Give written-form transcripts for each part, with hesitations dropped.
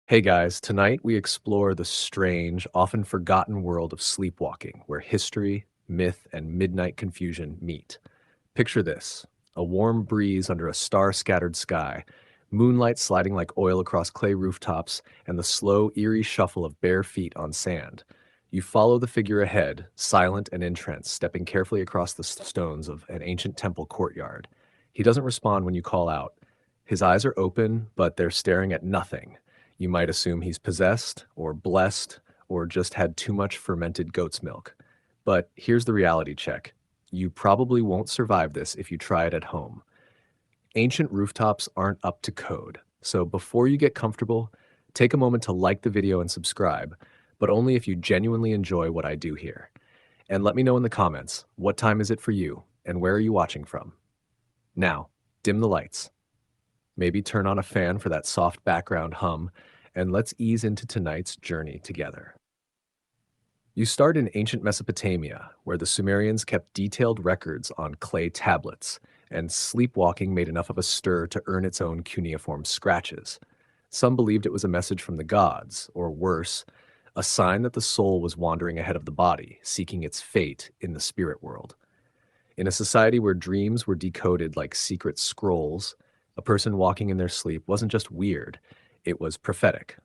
Hey guys, tonight we explore the strange, often forgotten world of sleepwalking, where history, myth, and midnight confusion meet. Picture this: a warm breeze under a star scattered sky, moonlight sliding like oil across clay rooftops, and the slow, eerie shuffle of bare feet on sand. You follow the figure ahead, silent and entranced, stepping carefully across the stones of an ancient temple courtyard. He doesn't respond when you call out. His eyes are open, but they're staring at nothing. You might assume he's possessed, or blessed, or just had too much fermented goat's milk. But here's the reality check: you probably won't survive this if you try it at home. Ancient rooftops aren't up to code, so before you get comfortable, take a moment to like the video and subscribe, but only if you genuinely enjoy what I do here. And let me know in the comments, what time is it for you, and where are you watching from? Now, dim the lights. Maybe turn on a fan for that soft background hum, and let's ease into tonight's journey together. You start in ancient Mesopotamia, where the Sumerians kept detailed records on clay tablets, and sleepwalking made enough of a stir to earn its own cuneiform scratches. Some believed it was a message from the gods, or worse, a sign that the soul was wandering ahead of the body, seeking its fate in the spirit world. In a society where dreams were decoded like secret scrolls, a person walking in their sleep wasn't just weird, it was prophetic.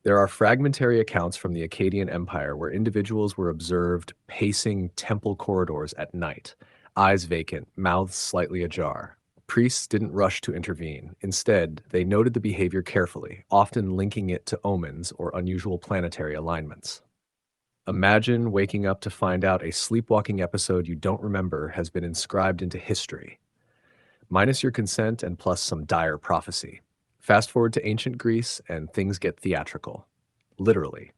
There are fragmentary accounts from the Akkadian Empire where individuals were observed pacing temple corridors at night, eyes vacant, mouths slightly ajar. Priests didn't rush to intervene. Instead, they noted the behavior carefully, often linking it to omens or unusual planetary alignments. Imagine waking up to find out a sleepwalking episode you don't remember has been inscribed into history, minus your consent and plus some dire prophecy. Fast forward to ancient Greece, and things get theatrical. Literally.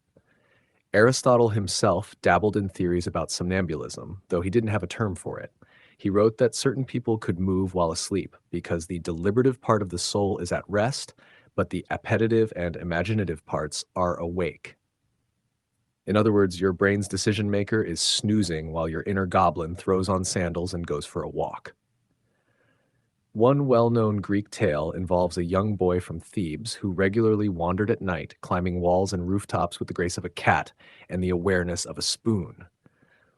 Aristotle himself dabbled in theories about somnambulism, though he didn't have a term for it. He wrote that certain people could move while asleep because the deliberative part of the soul is at rest, but the appetitive and imaginative parts are awake. In other words, your brain's decision maker is snoozing while your inner goblin throws on sandals and goes for a walk. One well-known Greek tale involves a young boy from Thebes who regularly wandered at night, climbing walls and rooftops with the grace of a cat and the awareness of a spoon.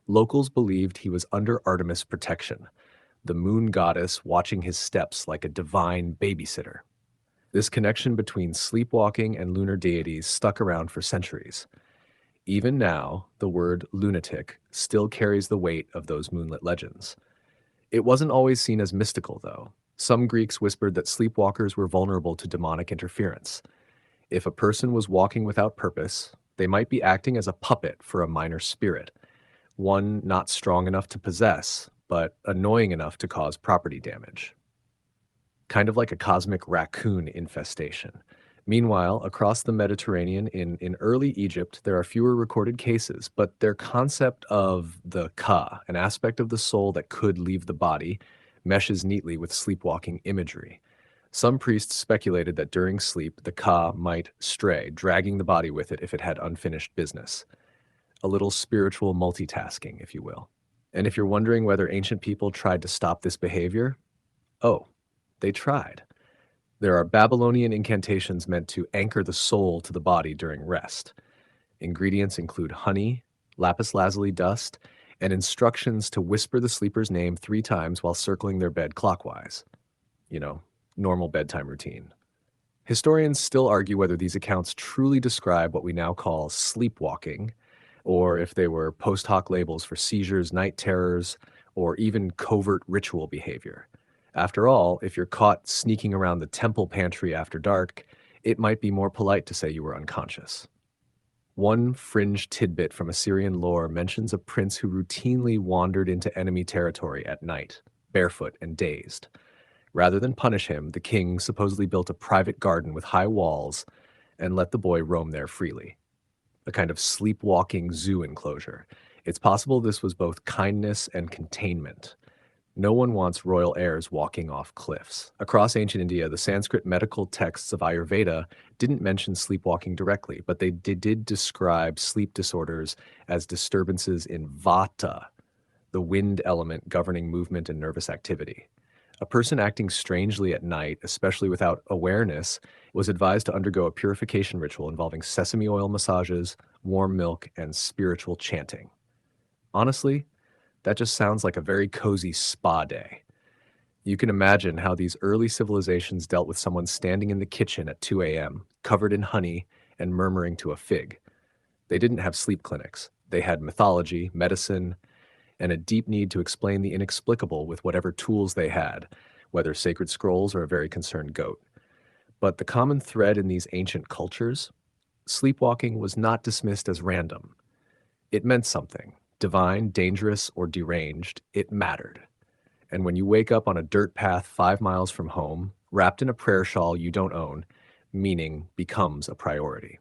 Locals believed he was under Artemis' protection, the moon goddess watching his steps like a divine babysitter. This connection between sleepwalking and lunar deities stuck around for centuries. Even now, the word lunatic still carries the weight of those moonlit legends. It wasn't always seen as mystical, though. Some Greeks whispered that sleepwalkers were vulnerable to demonic interference. If a person was walking without purpose, they might be acting as a puppet for a minor spirit, one not strong enough to possess, but annoying enough to cause property damage. Kind of like a cosmic raccoon infestation. Meanwhile, across the Mediterranean in early Egypt, there are fewer recorded cases, but their concept of the ka, an aspect of the soul that could leave the body, meshes neatly with sleepwalking imagery. Some priests speculated that during sleep, the ka might stray, dragging the body with it if it had unfinished business. A little spiritual multitasking, if you will. And if you're wondering whether ancient people tried to stop this behavior, oh, they tried. There are Babylonian incantations meant to anchor the soul to the body during rest. Ingredients include honey, lapis lazuli dust, and instructions to whisper the sleeper's name 3 times while circling their bed clockwise. You know, normal bedtime routine. Historians still argue whether these accounts truly describe what we now call sleepwalking, or if they were post hoc labels for seizures, night terrors, or even covert ritual behavior. After all, if you're caught sneaking around the temple pantry after dark, it might be more polite to say you were unconscious. One fringe tidbit from Assyrian lore mentions a prince who routinely wandered into enemy territory at night, barefoot and dazed. Rather than punish him, the king supposedly built a private garden with high walls and let the boy roam there freely. A kind of sleepwalking zoo enclosure. It's possible this was both kindness and containment. No one wants royal heirs walking off cliffs. Across ancient India, the Sanskrit medical texts of Ayurveda didn't mention sleepwalking directly, but they did describe sleep disorders as disturbances in vata, the wind element governing movement and nervous activity. A person acting strangely at night, especially without awareness, was advised to undergo a purification ritual involving sesame oil massages, warm milk, and spiritual chanting. Honestly, that just sounds like a very cozy spa day. You can imagine how these early civilizations dealt with someone standing in the kitchen at 2 a.m., covered in honey and murmuring to a fig. They didn't have sleep clinics. They had mythology, medicine, and a deep need to explain the inexplicable with whatever tools they had, whether sacred scrolls or a very concerned goat. But the common thread in these ancient cultures, sleepwalking was not dismissed as random. It meant something. Divine, dangerous, or deranged, it mattered. And when you wake up on a dirt path 5 miles from home, wrapped in a prayer shawl you don't own, meaning becomes a priority.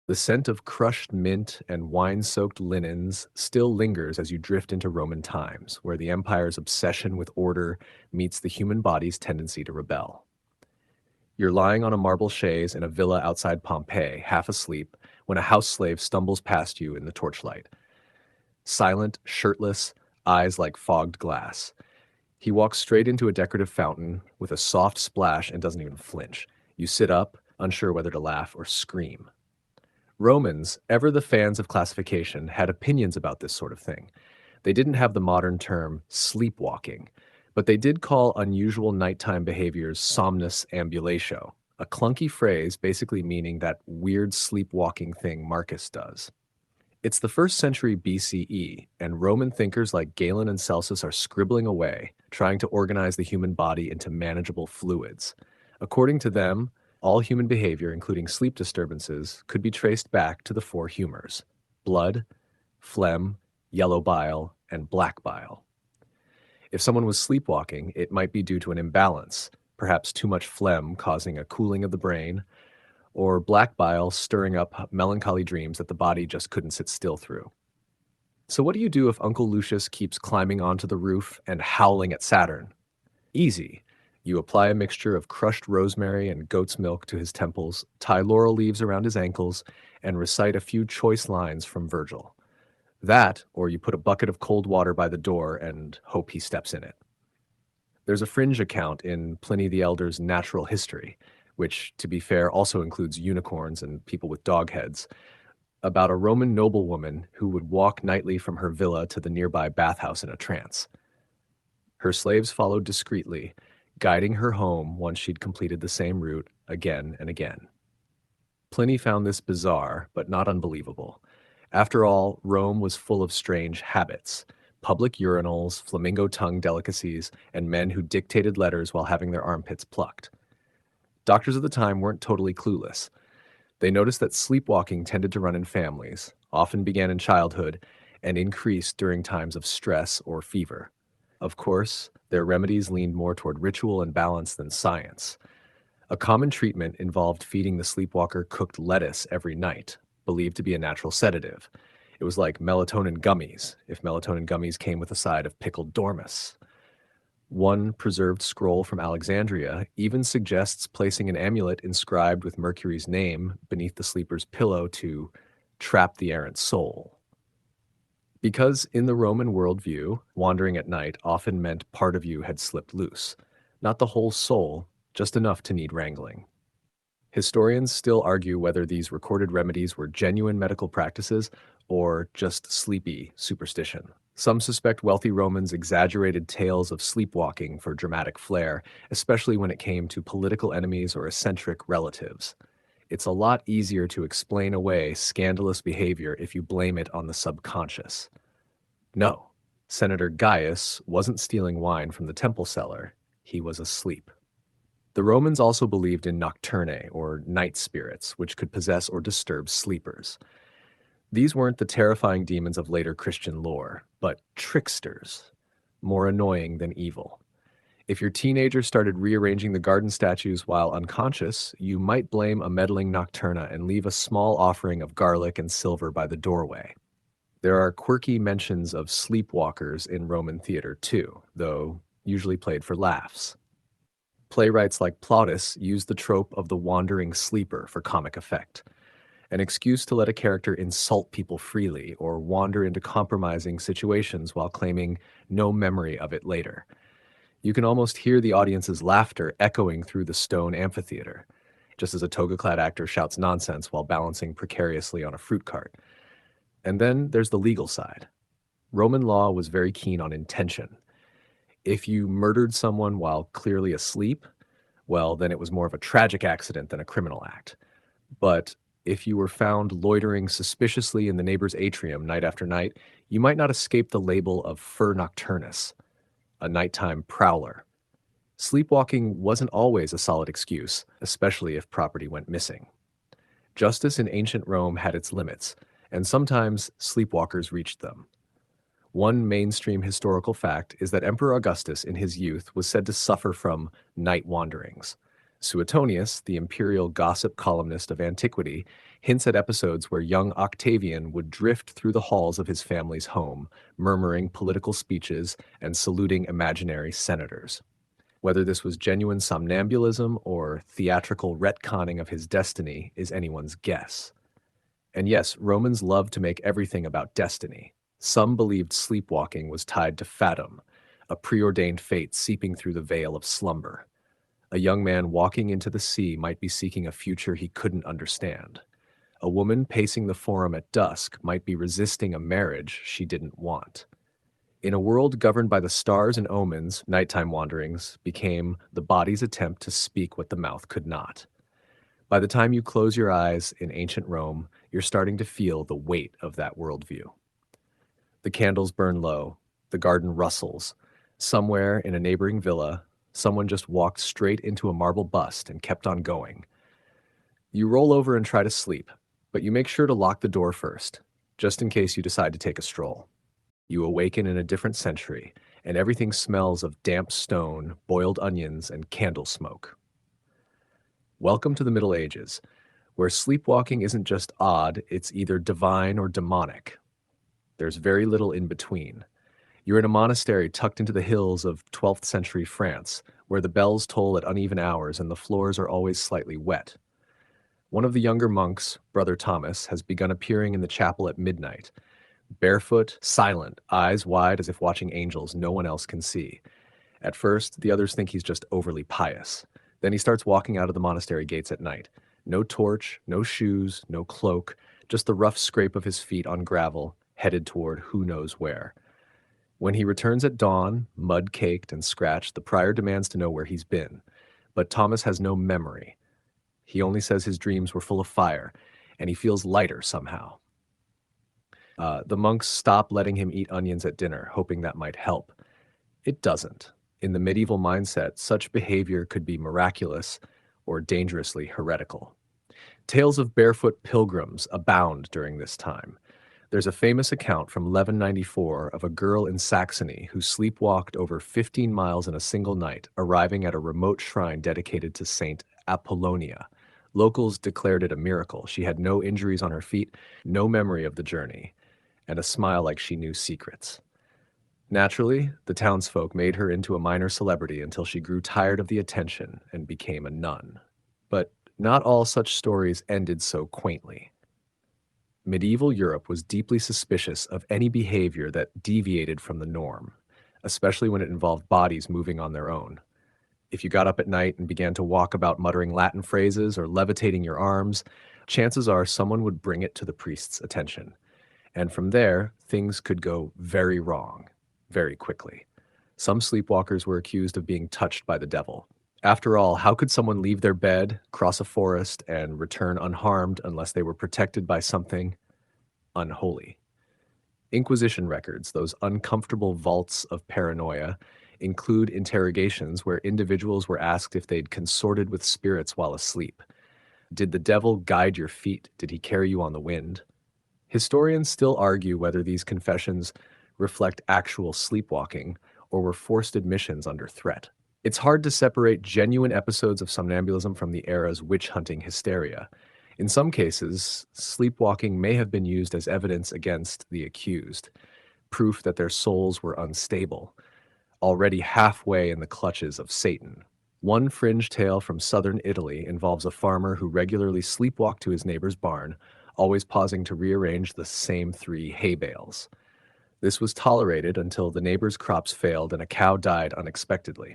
The scent of crushed mint and wine-soaked linens still lingers as you drift into Roman times, where the empire's obsession with order meets the human body's tendency to rebel. You're lying on a marble chaise in a villa outside Pompeii, half asleep, when a house slave stumbles past you in the torchlight. Silent, shirtless, eyes like fogged glass. He walks straight into a decorative fountain with a soft splash and doesn't even flinch. You sit up, unsure whether to laugh or scream. Romans, ever the fans of classification, had opinions about this sort of thing. They didn't have the modern term sleepwalking, but they did call unusual nighttime behaviors somnus ambulatio, a clunky phrase basically meaning that weird sleepwalking thing Marcus does. It's the 1st century BCE, and Roman thinkers like Galen and Celsus are scribbling away, trying to organize the human body into manageable fluids. According to them, all human behavior, including sleep disturbances, could be traced back to the 4 humors: blood, phlegm, yellow bile, and black bile. If someone was sleepwalking, it might be due to an imbalance, perhaps too much phlegm causing a cooling of the brain, or black bile stirring up melancholy dreams that the body just couldn't sit still through. So, what do you do if Uncle Lucius keeps climbing onto the roof and howling at Saturn? Easy. You apply a mixture of crushed rosemary and goat's milk to his temples, tie laurel leaves around his ankles, and recite a few choice lines from Virgil. That, or you put a bucket of cold water by the door and hope he steps in it. There's a fringe account in Pliny the Elder's Natural History, which, to be fair, also includes unicorns and people with dog heads, about a Roman noblewoman who would walk nightly from her villa to the nearby bathhouse in a trance. Her slaves followed discreetly, guiding her home once she'd completed the same route again and again. Pliny found this bizarre, but not unbelievable. After all, Rome was full of strange habits: public urinals, flamingo tongue delicacies, and men who dictated letters while having their armpits plucked. Doctors of the time weren't totally clueless. They noticed that sleepwalking tended to run in families, often began in childhood, and increased during times of stress or fever. Of course, their remedies leaned more toward ritual and balance than science. A common treatment involved feeding the sleepwalker cooked lettuce every night, believed to be a natural sedative. It was like melatonin gummies, if melatonin gummies came with a side of pickled dormice. One preserved scroll from Alexandria even suggests placing an amulet inscribed with Mercury's name beneath the sleeper's pillow to trap the errant soul. Because in the Roman worldview, wandering at night often meant part of you had slipped loose. Not the whole soul, just enough to need wrangling. Historians still argue whether these recorded remedies were genuine medical practices or just sleepy superstition. Some suspect wealthy Romans exaggerated tales of sleepwalking for dramatic flair, especially when it came to political enemies or eccentric relatives. It's a lot easier to explain away scandalous behavior if you blame it on the subconscious. No, Senator Gaius wasn't stealing wine from the temple cellar. He was asleep. The Romans also believed in nocturnae, or night spirits, which could possess or disturb sleepers. These weren't the terrifying demons of later Christian lore, but tricksters, more annoying than evil. If your teenager started rearranging the garden statues while unconscious, you might blame a meddling nocturna and leave a small offering of garlic and silver by the doorway. There are quirky mentions of sleepwalkers in Roman theater too, though usually played for laughs. Playwrights like Plautus used the trope of the wandering sleeper for comic effect, an excuse to let a character insult people freely or wander into compromising situations while claiming no memory of it later. You can almost hear the audience's laughter echoing through the stone amphitheater. just as a toga-clad actor shouts nonsense while balancing precariously on a fruit cart. And then there's the legal side. Roman law was very keen on intention. If you murdered someone while clearly asleep, well, then it was more of a tragic accident than a criminal act. But if you were found loitering suspiciously in the neighbor's atrium night after night, you might not escape the label of fur nocturnus, a nighttime prowler. Sleepwalking wasn't always a solid excuse, especially if property went missing. Justice in ancient Rome had its limits, and sometimes sleepwalkers reached them. One mainstream historical fact is that Emperor Augustus in his youth was said to suffer from night wanderings. Suetonius, the imperial gossip columnist of antiquity, hints at episodes where young Octavian would drift through the halls of his family's home, murmuring political speeches and saluting imaginary senators. Whether this was genuine somnambulism or theatrical retconning of his destiny is anyone's guess. And yes, Romans loved to make everything about destiny. Some believed sleepwalking was tied to fatum, a preordained fate seeping through the veil of slumber. A young man walking into the sea might be seeking a future he couldn't understand. A woman pacing the forum at dusk might be resisting a marriage she didn't want. In a world governed by the stars and omens, nighttime wanderings became the body's attempt to speak what the mouth could not. By the time you close your eyes in ancient Rome, you're starting to feel the weight of that worldview. The candles burn low, the garden rustles. Somewhere in a neighboring villa, someone just walked straight into a marble bust and kept on going. You roll over and try to sleep, but you make sure to lock the door first, just in case you decide to take a stroll. You awaken in a different century, and everything smells of damp stone, boiled onions, and candle smoke. Welcome to the Middle Ages, where sleepwalking isn't just odd, it's either divine or demonic. There's very little in between. You're in a monastery tucked into the hills of 12th century France, where the bells toll at uneven hours and the floors are always slightly wet. One of the younger monks, Brother Thomas, has begun appearing in the chapel at midnight. Barefoot, silent, eyes wide as if watching angels no one else can see. At first, the others think he's just overly pious. Then he starts walking out of the monastery gates at night. No torch, no shoes, no cloak, just the rough scrape of his feet on gravel, headed toward who knows where. When he returns at dawn, mud-caked and scratched, the prior demands to know where he's been. But Thomas has no memory. He only says his dreams were full of fire, and he feels lighter somehow. The monks stop letting him eat onions at dinner, hoping that might help. It doesn't. In the medieval mindset, such behavior could be miraculous or dangerously heretical. Tales of barefoot pilgrims abound during this time. There's a famous account from 1194 of a girl in Saxony who sleepwalked over 15 miles in a single night, arriving at a remote shrine dedicated to Saint Apollonia. Locals declared it a miracle. She had no injuries on her feet, no memory of the journey, and a smile like she knew secrets. Naturally, the townsfolk made her into a minor celebrity until she grew tired of the attention and became a nun. But not all such stories ended so quaintly. Medieval Europe was deeply suspicious of any behavior that deviated from the norm, especially when it involved bodies moving on their own. If you got up at night and began to walk about muttering Latin phrases or levitating your arms, chances are someone would bring it to the priest's attention. And from there, things could go very wrong, very quickly. Some sleepwalkers were accused of being touched by the devil. After all, how could someone leave their bed, cross a forest, and return unharmed unless they were protected by something unholy? Inquisition records, those uncomfortable vaults of paranoia, include interrogations where individuals were asked if they'd consorted with spirits while asleep. Did the devil guide your feet? Did he carry you on the wind? Historians still argue whether these confessions reflect actual sleepwalking or were forced admissions under threat. It's hard to separate genuine episodes of somnambulism from the era's witch-hunting hysteria. In some cases, sleepwalking may have been used as evidence against the accused, proof that their souls were unstable, already halfway in the clutches of Satan. One fringe tale from southern Italy involves a farmer who regularly sleepwalked to his neighbor's barn, always pausing to rearrange the same 3 hay bales. This was tolerated until the neighbor's crops failed and a cow died unexpectedly.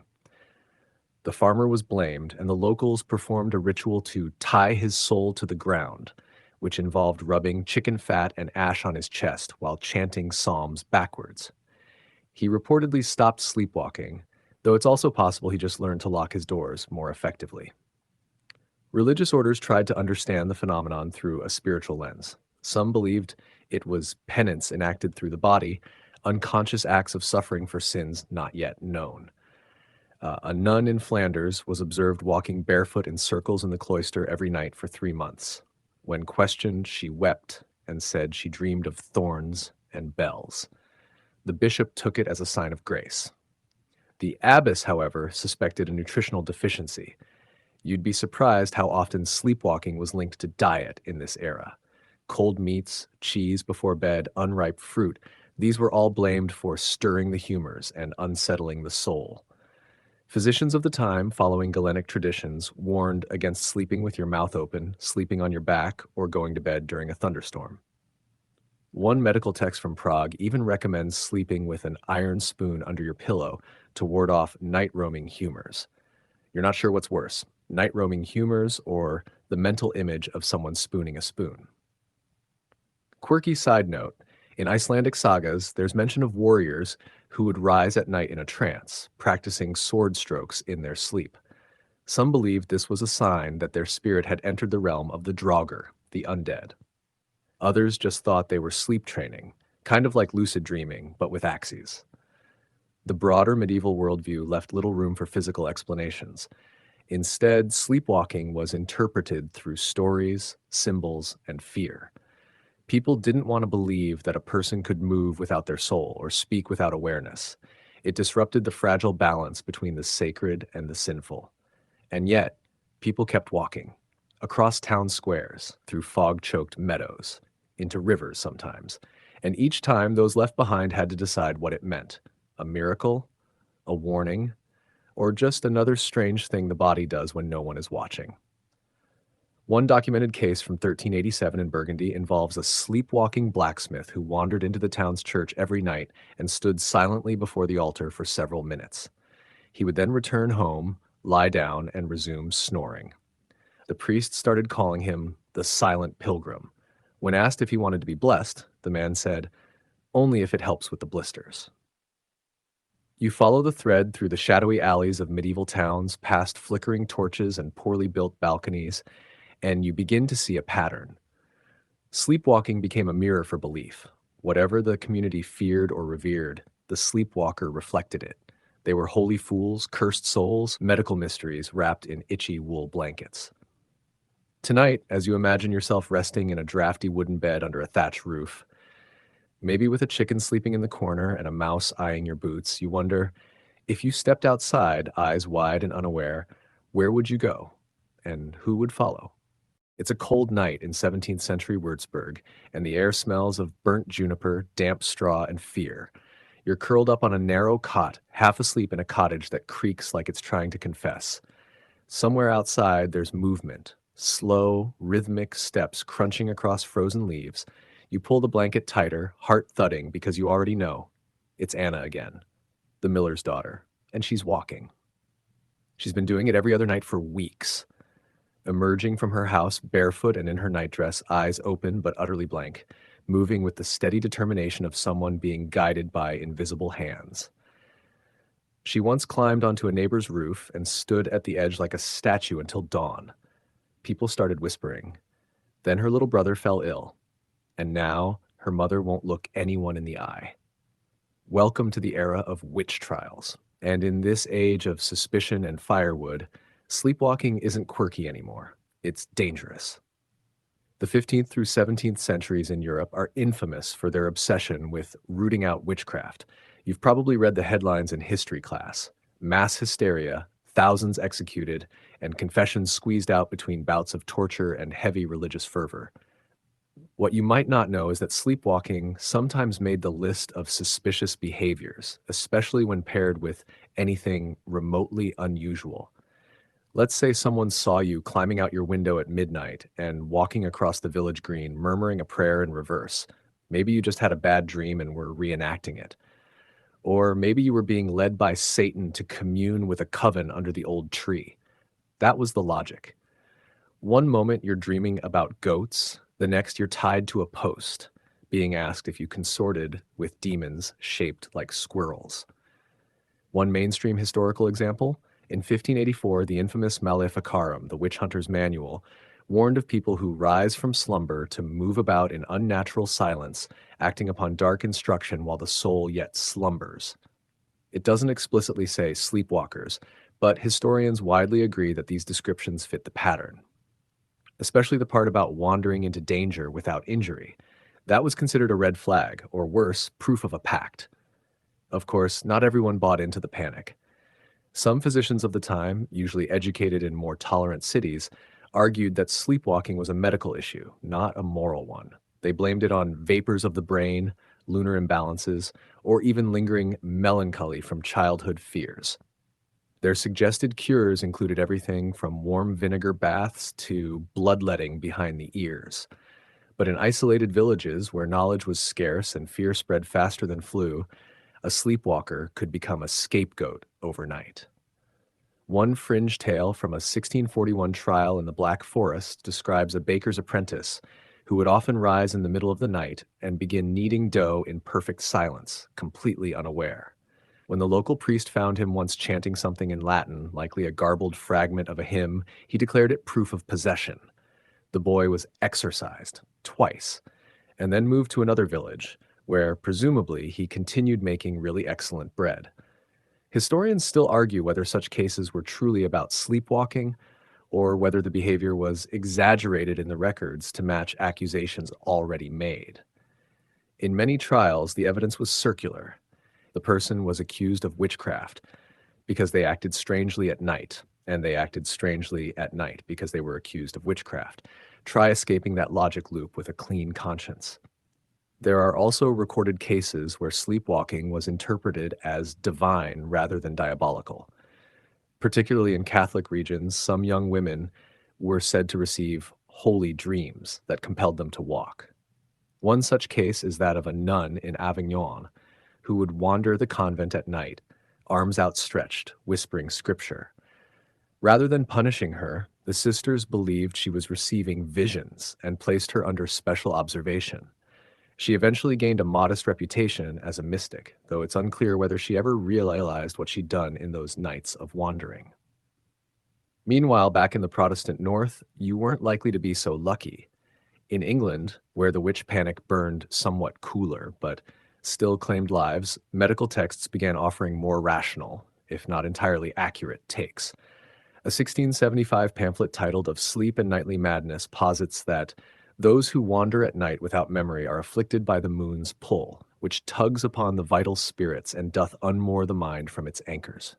The farmer was blamed, and the locals performed a ritual to tie his soul to the ground, which involved rubbing chicken fat and ash on his chest while chanting psalms backwards. He reportedly stopped sleepwalking, though it's also possible he just learned to lock his doors more effectively. Religious orders tried to understand the phenomenon through a spiritual lens. Some believed it was penance enacted through the body, unconscious acts of suffering for sins not yet known. A nun in Flanders was observed walking barefoot in circles in the cloister every night for 3 months. When questioned, she wept and said she dreamed of thorns and bells. The bishop took it as a sign of grace. The abbess, however, suspected a nutritional deficiency. You'd be surprised how often sleepwalking was linked to diet in this era. Cold meats, cheese before bed, unripe fruit, these were all blamed for stirring the humors and unsettling the soul. Physicians of the time, following Galenic traditions, warned against sleeping with your mouth open, sleeping on your back, or going to bed during a thunderstorm. One medical text from Prague even recommends sleeping with an iron spoon under your pillow to ward off night-roaming humors. You're not sure what's worse, night-roaming humors or the mental image of someone spooning a spoon. Quirky side note, in Icelandic sagas, there's mention of warriors who would rise at night in a trance, practicing sword strokes in their sleep. Some believed this was a sign that their spirit had entered the realm of the Draugr, the undead. Others just thought they were sleep training, kind of like lucid dreaming, but with axes. The broader medieval worldview left little room for physical explanations. Instead, sleepwalking was interpreted through stories, symbols, and fear. People didn't want to believe that a person could move without their soul or speak without awareness. It disrupted the fragile balance between the sacred and the sinful. And yet, people kept walking, across town squares, through fog-choked meadows, into rivers sometimes. And each time, those left behind had to decide what it meant: a miracle, a warning, or just another strange thing the body does when no one is watching. One documented case from 1387 in Burgundy involves a sleepwalking blacksmith who wandered into the town's church every night and stood silently before the altar for several minutes. He would then return home, lie down, and resume snoring. The priest started calling him the Silent Pilgrim. When asked if he wanted to be blessed, the man said, "Only if it helps with the blisters." You follow the thread through the shadowy alleys of medieval towns, past flickering torches and poorly built balconies, and you begin to see a pattern. Sleepwalking became a mirror for belief. Whatever the community feared or revered, the sleepwalker reflected it. They were holy fools, cursed souls, medical mysteries wrapped in itchy wool blankets. Tonight, as you imagine yourself resting in a drafty wooden bed under a thatched roof, maybe with a chicken sleeping in the corner and a mouse eyeing your boots, you wonder, if you stepped outside, eyes wide and unaware, where would you go? And who would follow? It's a cold night in 17th century Würzburg, and the air smells of burnt juniper, damp straw, and fear. You're curled up on a narrow cot, half asleep in a cottage that creaks like it's trying to confess. Somewhere outside, there's movement, slow, rhythmic steps crunching across frozen leaves. You pull the blanket tighter, heart thudding, because you already know. It's Anna again, the miller's daughter, and she's walking. She's been doing it every other night for weeks. Emerging from her house, barefoot and in her nightdress, eyes open but utterly blank, moving with the steady determination of someone being guided by invisible hands. She once climbed onto a neighbor's roof and stood at the edge like a statue until dawn. People started whispering. Then her little brother fell ill, and now her mother won't look anyone in the eye. Welcome to the era of witch trials, and in this age of suspicion and firewood, sleepwalking isn't quirky anymore. It's dangerous. The 15th through 17th centuries in Europe are infamous for their obsession with rooting out witchcraft. You've probably read the headlines in history class: mass hysteria, thousands executed, and confessions squeezed out between bouts of torture and heavy religious fervor. What you might not know is that sleepwalking sometimes made the list of suspicious behaviors, especially when paired with anything remotely unusual. Let's say someone saw you climbing out your window at midnight and walking across the village green, murmuring a prayer in reverse. Maybe you just had a bad dream and were reenacting it. Or maybe you were being led by Satan to commune with a coven under the old tree. That was the logic. One moment you're dreaming about goats, the next you're tied to a post, being asked if you consorted with demons shaped like squirrels. One mainstream historical example, in 1584, the infamous Maleficarum, the witch hunter's manual, warned of people who rise from slumber to move about in unnatural silence, acting upon dark instruction while the soul yet slumbers. It doesn't explicitly say sleepwalkers, but historians widely agree that these descriptions fit the pattern, especially the part about wandering into danger without injury. That was considered a red flag, or worse, proof of a pact. Of course, not everyone bought into the panic. Some physicians of the time, usually educated in more tolerant cities, argued that sleepwalking was a medical issue, not a moral one. They blamed it on vapors of the brain, lunar imbalances, or even lingering melancholy from childhood fears. Their suggested cures included everything from warm vinegar baths to bloodletting behind the ears. But in isolated villages where knowledge was scarce and fear spread faster than flu, a sleepwalker could become a scapegoat overnight. One fringe tale from a 1641 trial in the Black Forest describes a baker's apprentice who would often rise in the middle of the night and begin kneading dough in perfect silence, completely unaware. When the local priest found him once chanting something in Latin, likely a garbled fragment of a hymn, he declared it proof of possession. The boy was exorcised twice, and then moved to another village, where presumably he continued making really excellent bread. Historians still argue whether such cases were truly about sleepwalking or whether the behavior was exaggerated in the records to match accusations already made. In many trials, the evidence was circular. The person was accused of witchcraft because they acted strangely at night, and they acted strangely at night because they were accused of witchcraft. Try escaping that logic loop with a clean conscience. There are also recorded cases where sleepwalking was interpreted as divine rather than diabolical. Particularly in Catholic regions, some young women were said to receive holy dreams that compelled them to walk. One such case is that of a nun in Avignon who would wander the convent at night, arms outstretched, whispering scripture. Rather than punishing her, the sisters believed she was receiving visions and placed her under special observation. She eventually gained a modest reputation as a mystic, though it's unclear whether she ever realized what she'd done in those nights of wandering. Meanwhile, back in the Protestant North, you weren't likely to be so lucky. In England, where the witch panic burned somewhat cooler but still claimed lives, medical texts began offering more rational, if not entirely accurate, takes. A 1675 pamphlet titled Of Sleep and Nightly Madness posits that those who wander at night without memory are afflicted by the moon's pull, which tugs upon the vital spirits and doth unmoor the mind from its anchors.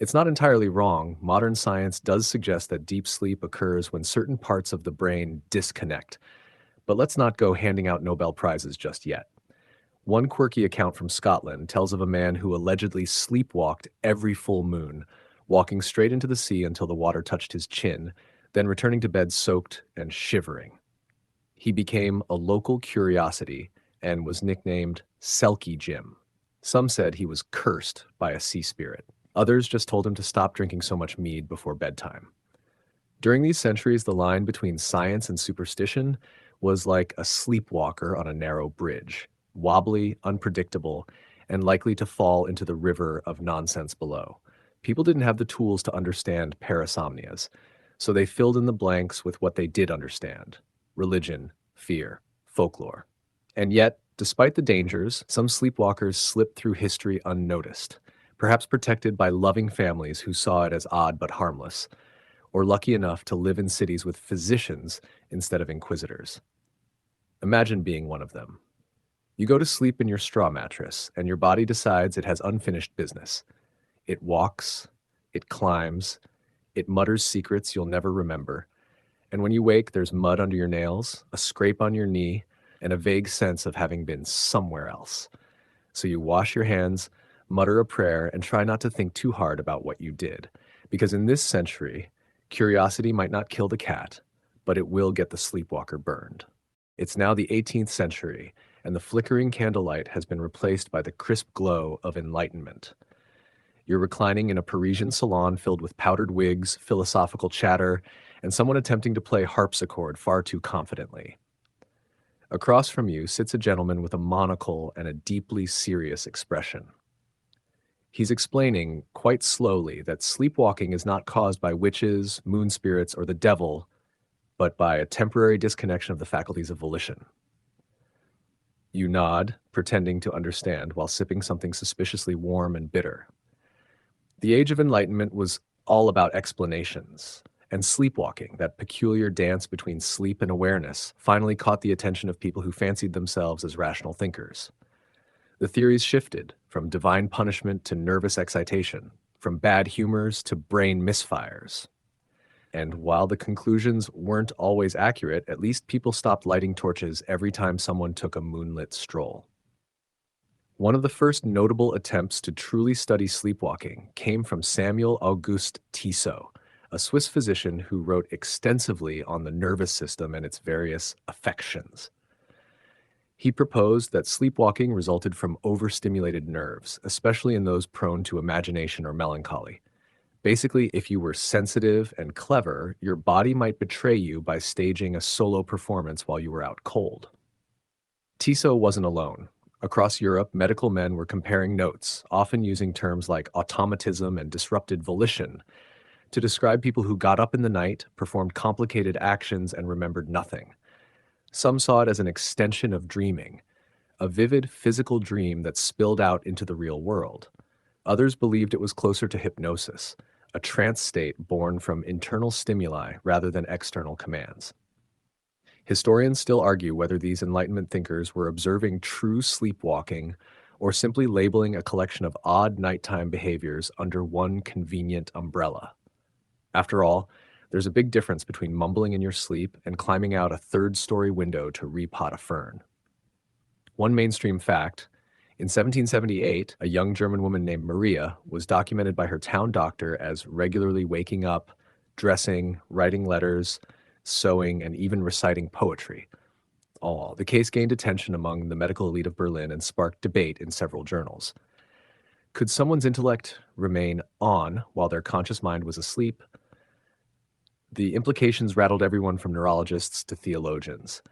It's not entirely wrong. Modern science does suggest that deep sleep occurs when certain parts of the brain disconnect. But let's not go handing out Nobel Prizes just yet. One quirky account from Scotland tells of a man who allegedly sleepwalked every full moon, walking straight into the sea until the water touched his chin, then returning to bed soaked and shivering. He became a local curiosity and was nicknamed Selkie Jim. Some said he was cursed by a sea spirit. Others just told him to stop drinking so much mead before bedtime. During these centuries, the line between science and superstition was like a sleepwalker on a narrow bridge, wobbly, unpredictable, and likely to fall into the river of nonsense below. People didn't have the tools to understand parasomnias, so they filled in the blanks with what they did understand: religion, fear, folklore. And yet, despite the dangers, some sleepwalkers slipped through history unnoticed, perhaps protected by loving families who saw it as odd but harmless, or lucky enough to live in cities with physicians instead of inquisitors. Imagine being one of them. You go to sleep in your straw mattress, and your body decides it has unfinished business. It walks, it climbs, it mutters secrets you'll never remember. And when you wake, there's mud under your nails, a scrape on your knee, and a vague sense of having been somewhere else. So you wash your hands, mutter a prayer, and try not to think too hard about what you did. Because in this century, curiosity might not kill the cat, but it will get the sleepwalker burned. It's now the 18th century, and the flickering candlelight has been replaced by the crisp glow of enlightenment. You're reclining in a Parisian salon filled with powdered wigs, philosophical chatter, and someone attempting to play harpsichord far too confidently. Across from you sits a gentleman with a monocle and a deeply serious expression. He's explaining, quite slowly, that sleepwalking is not caused by witches, moon spirits, or the devil, but by a temporary disconnection of the faculties of volition. You nod, pretending to understand, while sipping something suspiciously warm and bitter. The Age of Enlightenment was all about explanations, and sleepwalking, that peculiar dance between sleep and awareness, finally caught the attention of people who fancied themselves as rational thinkers. The theories shifted from divine punishment to nervous excitation, from bad humors to brain misfires. And while the conclusions weren't always accurate, at least people stopped lighting torches every time someone took a moonlit stroll. One of the first notable attempts to truly study sleepwalking came from Samuel Auguste Tissot, a Swiss physician who wrote extensively on the nervous system and its various affections. He proposed that sleepwalking resulted from overstimulated nerves, especially in those prone to imagination or melancholy. Basically, if you were sensitive and clever, your body might betray you by staging a solo performance while you were out cold. Tissot wasn't alone. Across Europe, medical men were comparing notes, often using terms like automatism and disrupted volition, to describe people who got up in the night, performed complicated actions, and remembered nothing. Some saw it as an extension of dreaming, a vivid physical dream that spilled out into the real world. Others believed it was closer to hypnosis, a trance state born from internal stimuli rather than external commands. Historians still argue whether these Enlightenment thinkers were observing true sleepwalking or simply labeling a collection of odd nighttime behaviors under one convenient umbrella. After all, there's a big difference between mumbling in your sleep and climbing out a third-story window to repot a fern. One mainstream fact: in 1778, a young German woman named Maria was documented by her town doctor as regularly waking up, dressing, writing letters, sewing, and even reciting poetry. The case gained attention among the medical elite of Berlin and sparked debate in several journals. Could someone's intellect remain on while their conscious mind was asleep? The implications rattled everyone from neurologists to theologians.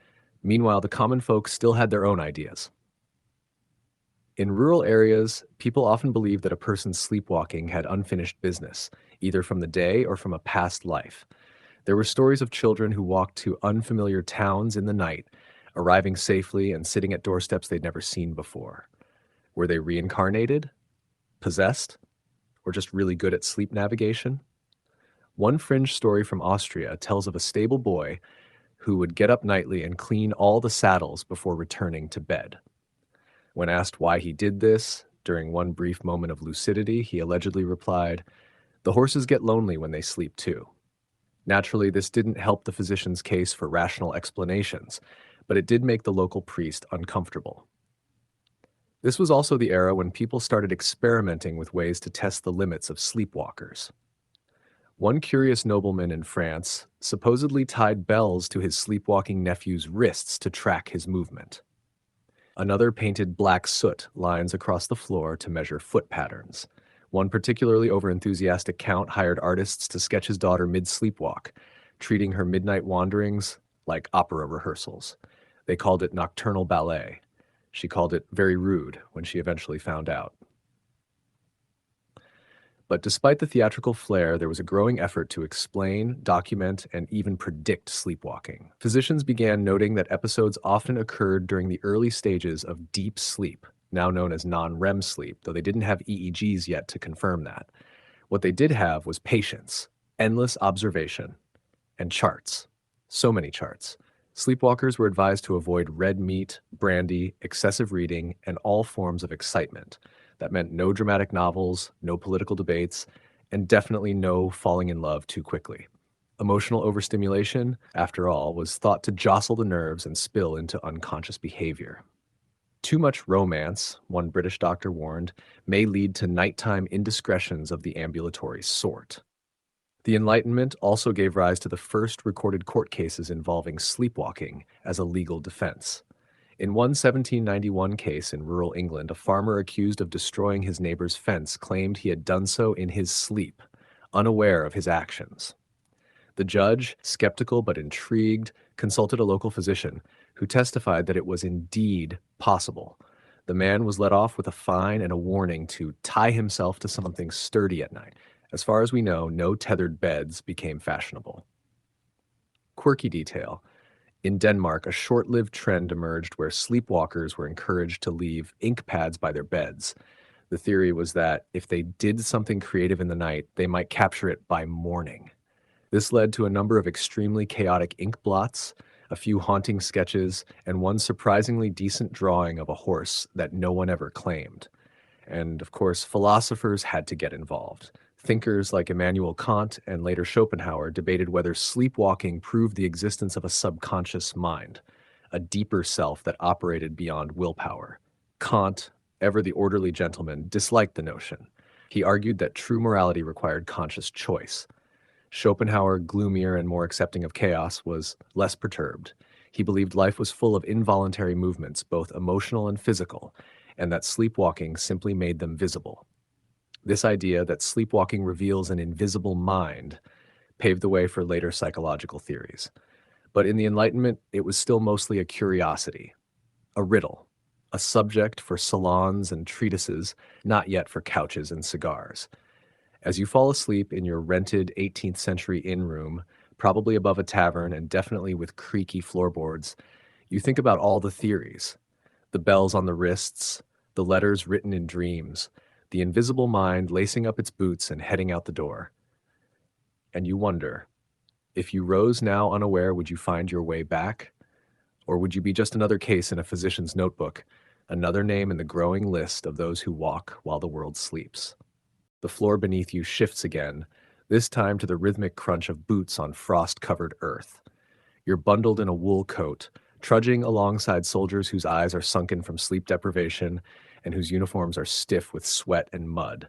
Meanwhile, the common folk still had their own ideas. In rural areas, people often believed that a person sleepwalking had unfinished business, either from the day or from a past life. There were stories of children who walked to unfamiliar towns in the night, arriving safely and sitting at doorsteps they'd never seen before. Were they reincarnated, possessed, or just really good at sleep navigation? One fringe story from Austria tells of a stable boy who would get up nightly and clean all the saddles before returning to bed. When asked why he did this, during one brief moment of lucidity, he allegedly replied, "The horses get lonely when they sleep too." Naturally, this didn't help the physician's case for rational explanations, but it did make the local priest uncomfortable. This was also the era when people started experimenting with ways to test the limits of sleepwalkers. One curious nobleman in France supposedly tied bells to his sleepwalking nephew's wrists to track his movement. Another painted black soot lines across the floor to measure foot patterns. One particularly overenthusiastic count hired artists to sketch his daughter mid-sleepwalk, treating her midnight wanderings like opera rehearsals. They called it nocturnal ballet. She called it very rude when she eventually found out. But despite the theatrical flair, there was a growing effort to explain, document, and even predict sleepwalking. Physicians began noting that episodes often occurred during the early stages of deep sleep, now known as non-REM sleep, though they didn't have EEGs yet to confirm that. What they did have was patience, endless observation, and charts. So many charts. Sleepwalkers were advised to avoid red meat, brandy, excessive reading, and all forms of excitement. That meant no dramatic novels, no political debates, and definitely no falling in love too quickly. Emotional overstimulation, after all, was thought to jostle the nerves and spill into unconscious behavior. Too much romance, one British doctor warned, may lead to nighttime indiscretions of the ambulatory sort. The Enlightenment also gave rise to the first recorded court cases involving sleepwalking as a legal defense. In one 1791 case in rural England, a farmer accused of destroying his neighbor's fence claimed he had done so in his sleep, unaware of his actions. The judge, skeptical but intrigued, consulted a local physician who testified that it was indeed possible. The man was let off with a fine and a warning to tie himself to something sturdy at night. As far as we know, no tethered beds became fashionable. Quirky detail. In Denmark, a short lived trend emerged where sleepwalkers were encouraged to leave ink pads by their beds. The theory was that if they did something creative in the night, they might capture it by morning. This led to a number of extremely chaotic ink blots, a few haunting sketches, and one surprisingly decent drawing of a horse that no one ever claimed. And of course, philosophers had to get involved. Thinkers like Immanuel Kant and later Schopenhauer debated whether sleepwalking proved the existence of a subconscious mind, a deeper self that operated beyond willpower. Kant, ever the orderly gentleman, disliked the notion. He argued that true morality required conscious choice. Schopenhauer, gloomier and more accepting of chaos, was less perturbed. He believed life was full of involuntary movements, both emotional and physical, and that sleepwalking simply made them visible. This idea that sleepwalking reveals an invisible mind paved the way for later psychological theories. But in the Enlightenment, it was still mostly a curiosity, a riddle, a subject for salons and treatises, not yet for couches and cigars. As you fall asleep in your rented 18th century inn room, probably above a tavern and definitely with creaky floorboards, you think about all the theories, the bells on the wrists, the letters written in dreams, the invisible mind lacing up its boots and heading out the door. And you wonder, if you rose now unaware, would you find your way back? Or would you be just another case in a physician's notebook, another name in the growing list of those who walk while the world sleeps? The floor beneath you shifts again, this time to the rhythmic crunch of boots on frost-covered earth. You're bundled in a wool coat, trudging alongside soldiers whose eyes are sunken from sleep deprivation and whose uniforms are stiff with sweat and mud.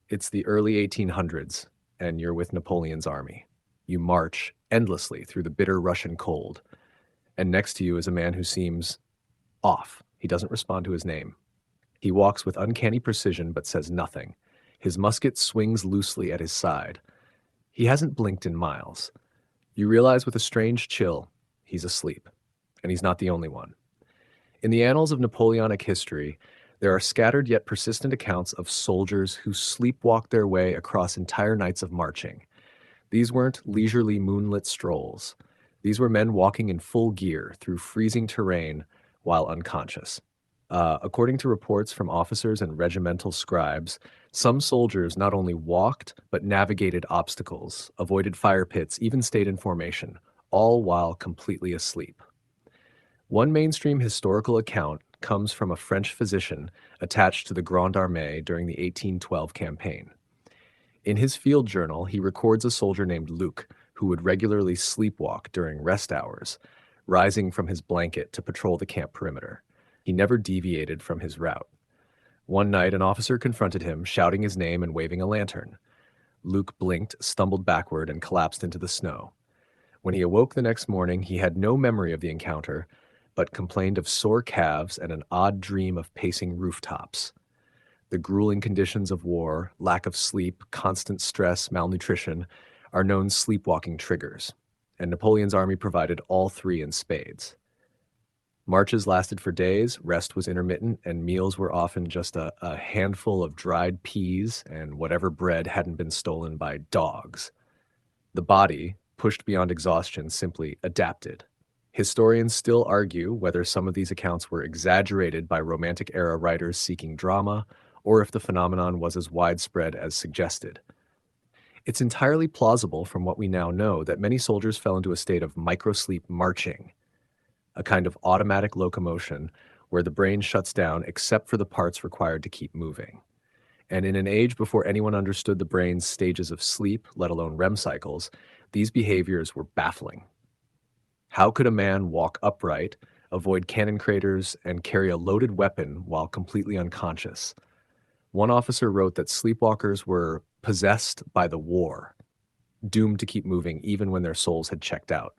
It's the early 1800s, and you're with Napoleon's army. You march endlessly through the bitter Russian cold, and next to you is a man who seems off. He doesn't respond to his name. He walks with uncanny precision but says nothing. His musket swings loosely at his side. He hasn't blinked in miles. You realize with a strange chill, he's asleep. And he's not the only one. In the annals of Napoleonic history, there are scattered yet persistent accounts of soldiers who sleepwalked their way across entire nights of marching. These weren't leisurely moonlit strolls. These were men walking in full gear through freezing terrain while unconscious. According to reports from officers and regimental scribes, some soldiers not only walked, but navigated obstacles, avoided fire pits, even stayed in formation, all while completely asleep. One mainstream historical account comes from a French physician attached to the Grande Armée during the 1812 campaign. In his field journal, he records a soldier named Luc who would regularly sleepwalk during rest hours, rising from his blanket to patrol the camp perimeter. He never deviated from his route. One night, an officer confronted him, shouting his name and waving a lantern. Luke blinked, stumbled backward, and collapsed into the snow. When he awoke the next morning, he had no memory of the encounter, but complained of sore calves and an odd dream of pacing rooftops. The grueling conditions of war, lack of sleep, constant stress, malnutrition, are known sleepwalking triggers, and Napoleon's army provided all three in spades. Marches lasted for days, rest was intermittent, and meals were often just a handful of dried peas and whatever bread hadn't been stolen by dogs. The body, pushed beyond exhaustion, simply adapted. Historians still argue whether some of these accounts were exaggerated by Romantic-era writers seeking drama, or if the phenomenon was as widespread as suggested. It's entirely plausible from what we now know that many soldiers fell into a state of microsleep marching, a kind of automatic locomotion where the brain shuts down except for the parts required to keep moving. And in an age before anyone understood the brain's stages of sleep, let alone REM cycles, these behaviors were baffling. How could a man walk upright, avoid cannon craters, and carry a loaded weapon while completely unconscious? One officer wrote that sleepwalkers were possessed by the war, doomed to keep moving even when their souls had checked out.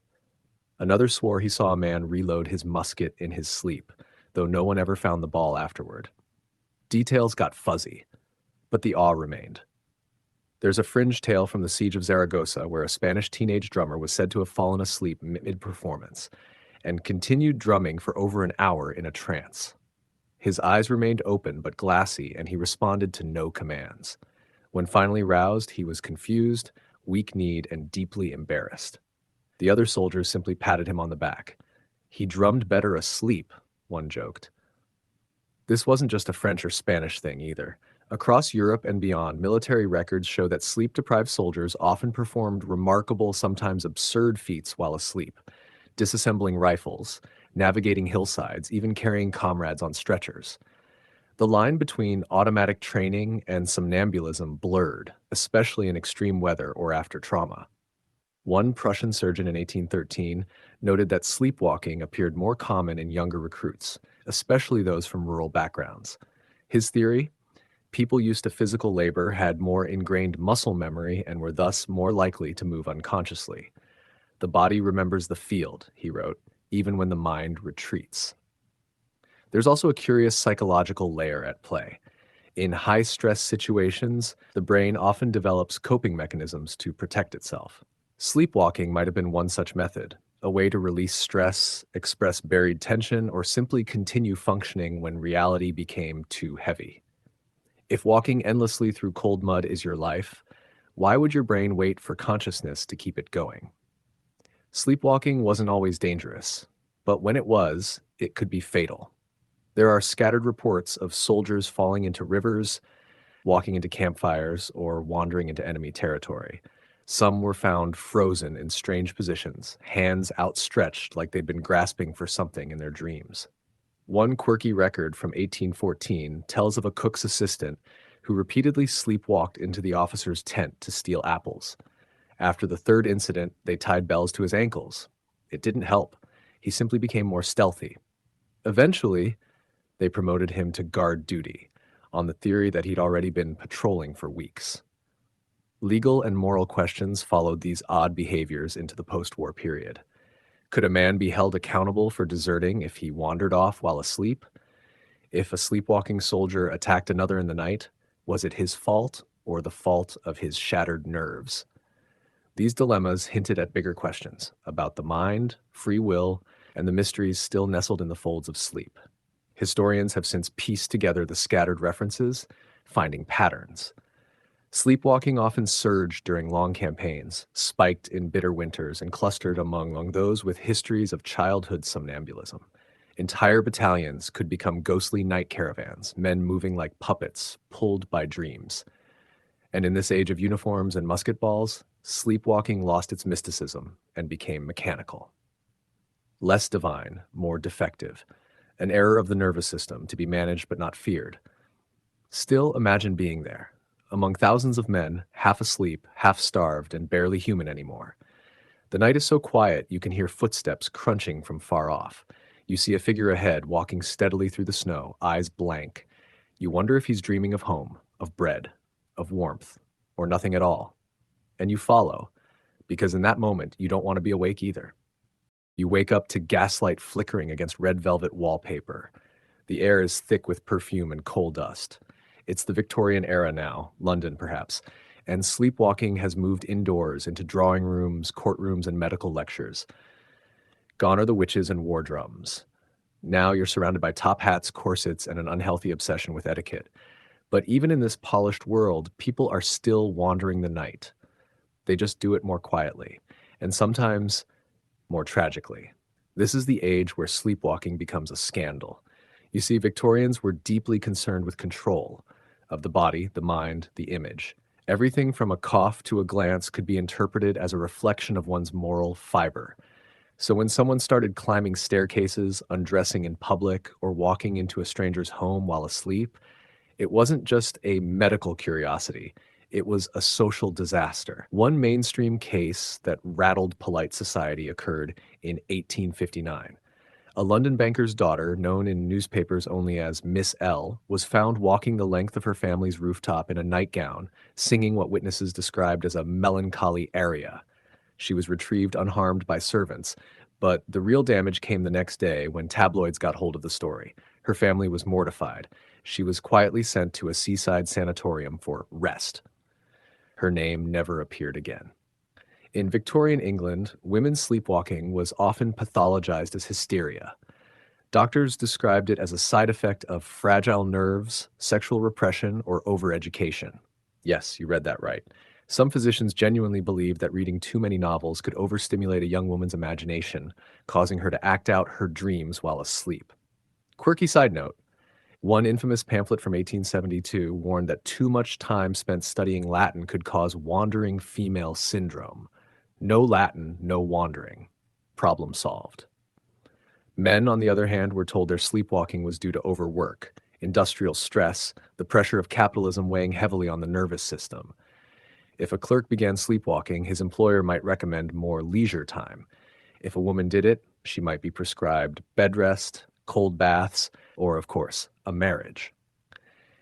Another swore he saw a man reload his musket in his sleep, though no one ever found the ball afterward. Details got fuzzy, but the awe remained. There's a fringe tale from the Siege of Zaragoza where a Spanish teenage drummer was said to have fallen asleep mid-performance and continued drumming for over an hour in a trance. His eyes remained open but glassy, and he responded to no commands. When finally roused, he was confused, weak-kneed, and deeply embarrassed. The other soldiers simply patted him on the back. He drummed better asleep, one joked. This wasn't just a French or Spanish thing either. Across Europe and beyond, military records show that sleep-deprived soldiers often performed remarkable, sometimes absurd feats while asleep, disassembling rifles, navigating hillsides, even carrying comrades on stretchers. The line between automatic training and somnambulism blurred, especially in extreme weather or after trauma. One Prussian surgeon in 1813 noted that sleepwalking appeared more common in younger recruits, especially those from rural backgrounds. His theory? People used to physical labor had more ingrained muscle memory and were thus more likely to move unconsciously. The body remembers the field, he wrote, even when the mind retreats. There's also a curious psychological layer at play. In high-stress situations, the brain often develops coping mechanisms to protect itself. Sleepwalking might have been one such method, a way to release stress, express buried tension, or simply continue functioning when reality became too heavy. If walking endlessly through cold mud is your life, why would your brain wait for consciousness to keep it going? Sleepwalking wasn't always dangerous, but when it was, it could be fatal. There are scattered reports of soldiers falling into rivers, walking into campfires, or wandering into enemy territory. Some were found frozen in strange positions, hands outstretched like they'd been grasping for something in their dreams. One quirky record from 1814 tells of a cook's assistant who repeatedly sleepwalked into the officer's tent to steal apples. After the third incident, they tied bells to his ankles. It didn't help. He simply became more stealthy. Eventually, they promoted him to guard duty, on the theory that he'd already been patrolling for weeks. Legal and moral questions followed these odd behaviors into the post-war period. Could a man be held accountable for deserting if he wandered off while asleep? If a sleepwalking soldier attacked another in the night, was it his fault or the fault of his shattered nerves? These dilemmas hinted at bigger questions about the mind, free will, and the mysteries still nestled in the folds of sleep. Historians have since pieced together the scattered references, finding patterns. Sleepwalking often surged during long campaigns, spiked in bitter winters, and clustered among those with histories of childhood somnambulism. Entire battalions could become ghostly night caravans, men moving like puppets, pulled by dreams. And in this age of uniforms and musket balls, sleepwalking lost its mysticism and became mechanical. Less divine, more defective, an error of the nervous system to be managed but not feared. Still, imagine being there, among thousands of men, half asleep, half starved, and barely human anymore. The night is so quiet you can hear footsteps crunching from far off. You see a figure ahead walking steadily through the snow, eyes blank. You wonder if he's dreaming of home, of bread, of warmth, or nothing at all. And you follow, because in that moment you don't want to be awake either. You wake up to gaslight flickering against red velvet wallpaper. The air is thick with perfume and coal dust. It's the Victorian era now, London perhaps, and sleepwalking has moved indoors into drawing rooms, courtrooms, and medical lectures. Gone are the witches and war drums. Now you're surrounded by top hats, corsets, and an unhealthy obsession with etiquette. But even in this polished world, people are still wandering the night. They just do it more quietly, and sometimes more tragically. This is the age where sleepwalking becomes a scandal. You see, Victorians were deeply concerned with control of the body, the mind, the image. Everything from a cough to a glance could be interpreted as a reflection of one's moral fiber. So when someone started climbing staircases, undressing in public, or walking into a stranger's home while asleep, it wasn't just a medical curiosity. It was a social disaster. One mainstream case that rattled polite society occurred in 1859. A London banker's daughter, known in newspapers only as Miss L, was found walking the length of her family's rooftop in a nightgown, singing what witnesses described as a melancholy aria. She was retrieved unharmed by servants, But the real damage came the next day when tabloids got hold of the story. Her family was mortified. She was quietly sent to a seaside sanatorium for rest. Her name never appeared again. In Victorian England, women's sleepwalking was often pathologized as hysteria. Doctors described it as a side effect of fragile nerves, sexual repression, or overeducation. Yes, you read that right. Some physicians genuinely believed that reading too many novels could overstimulate a young woman's imagination, causing her to act out her dreams while asleep. Quirky side note, one infamous pamphlet from 1872 warned that too much time spent studying Latin could cause wandering female syndrome. No Latin, no wandering. Problem solved. Men, on the other hand, were told their sleepwalking was due to overwork, industrial stress, the pressure of capitalism weighing heavily on the nervous system. If a clerk began sleepwalking, his employer might recommend more leisure time. If a woman did it, she might be prescribed bed rest, cold baths, or, of course, a marriage.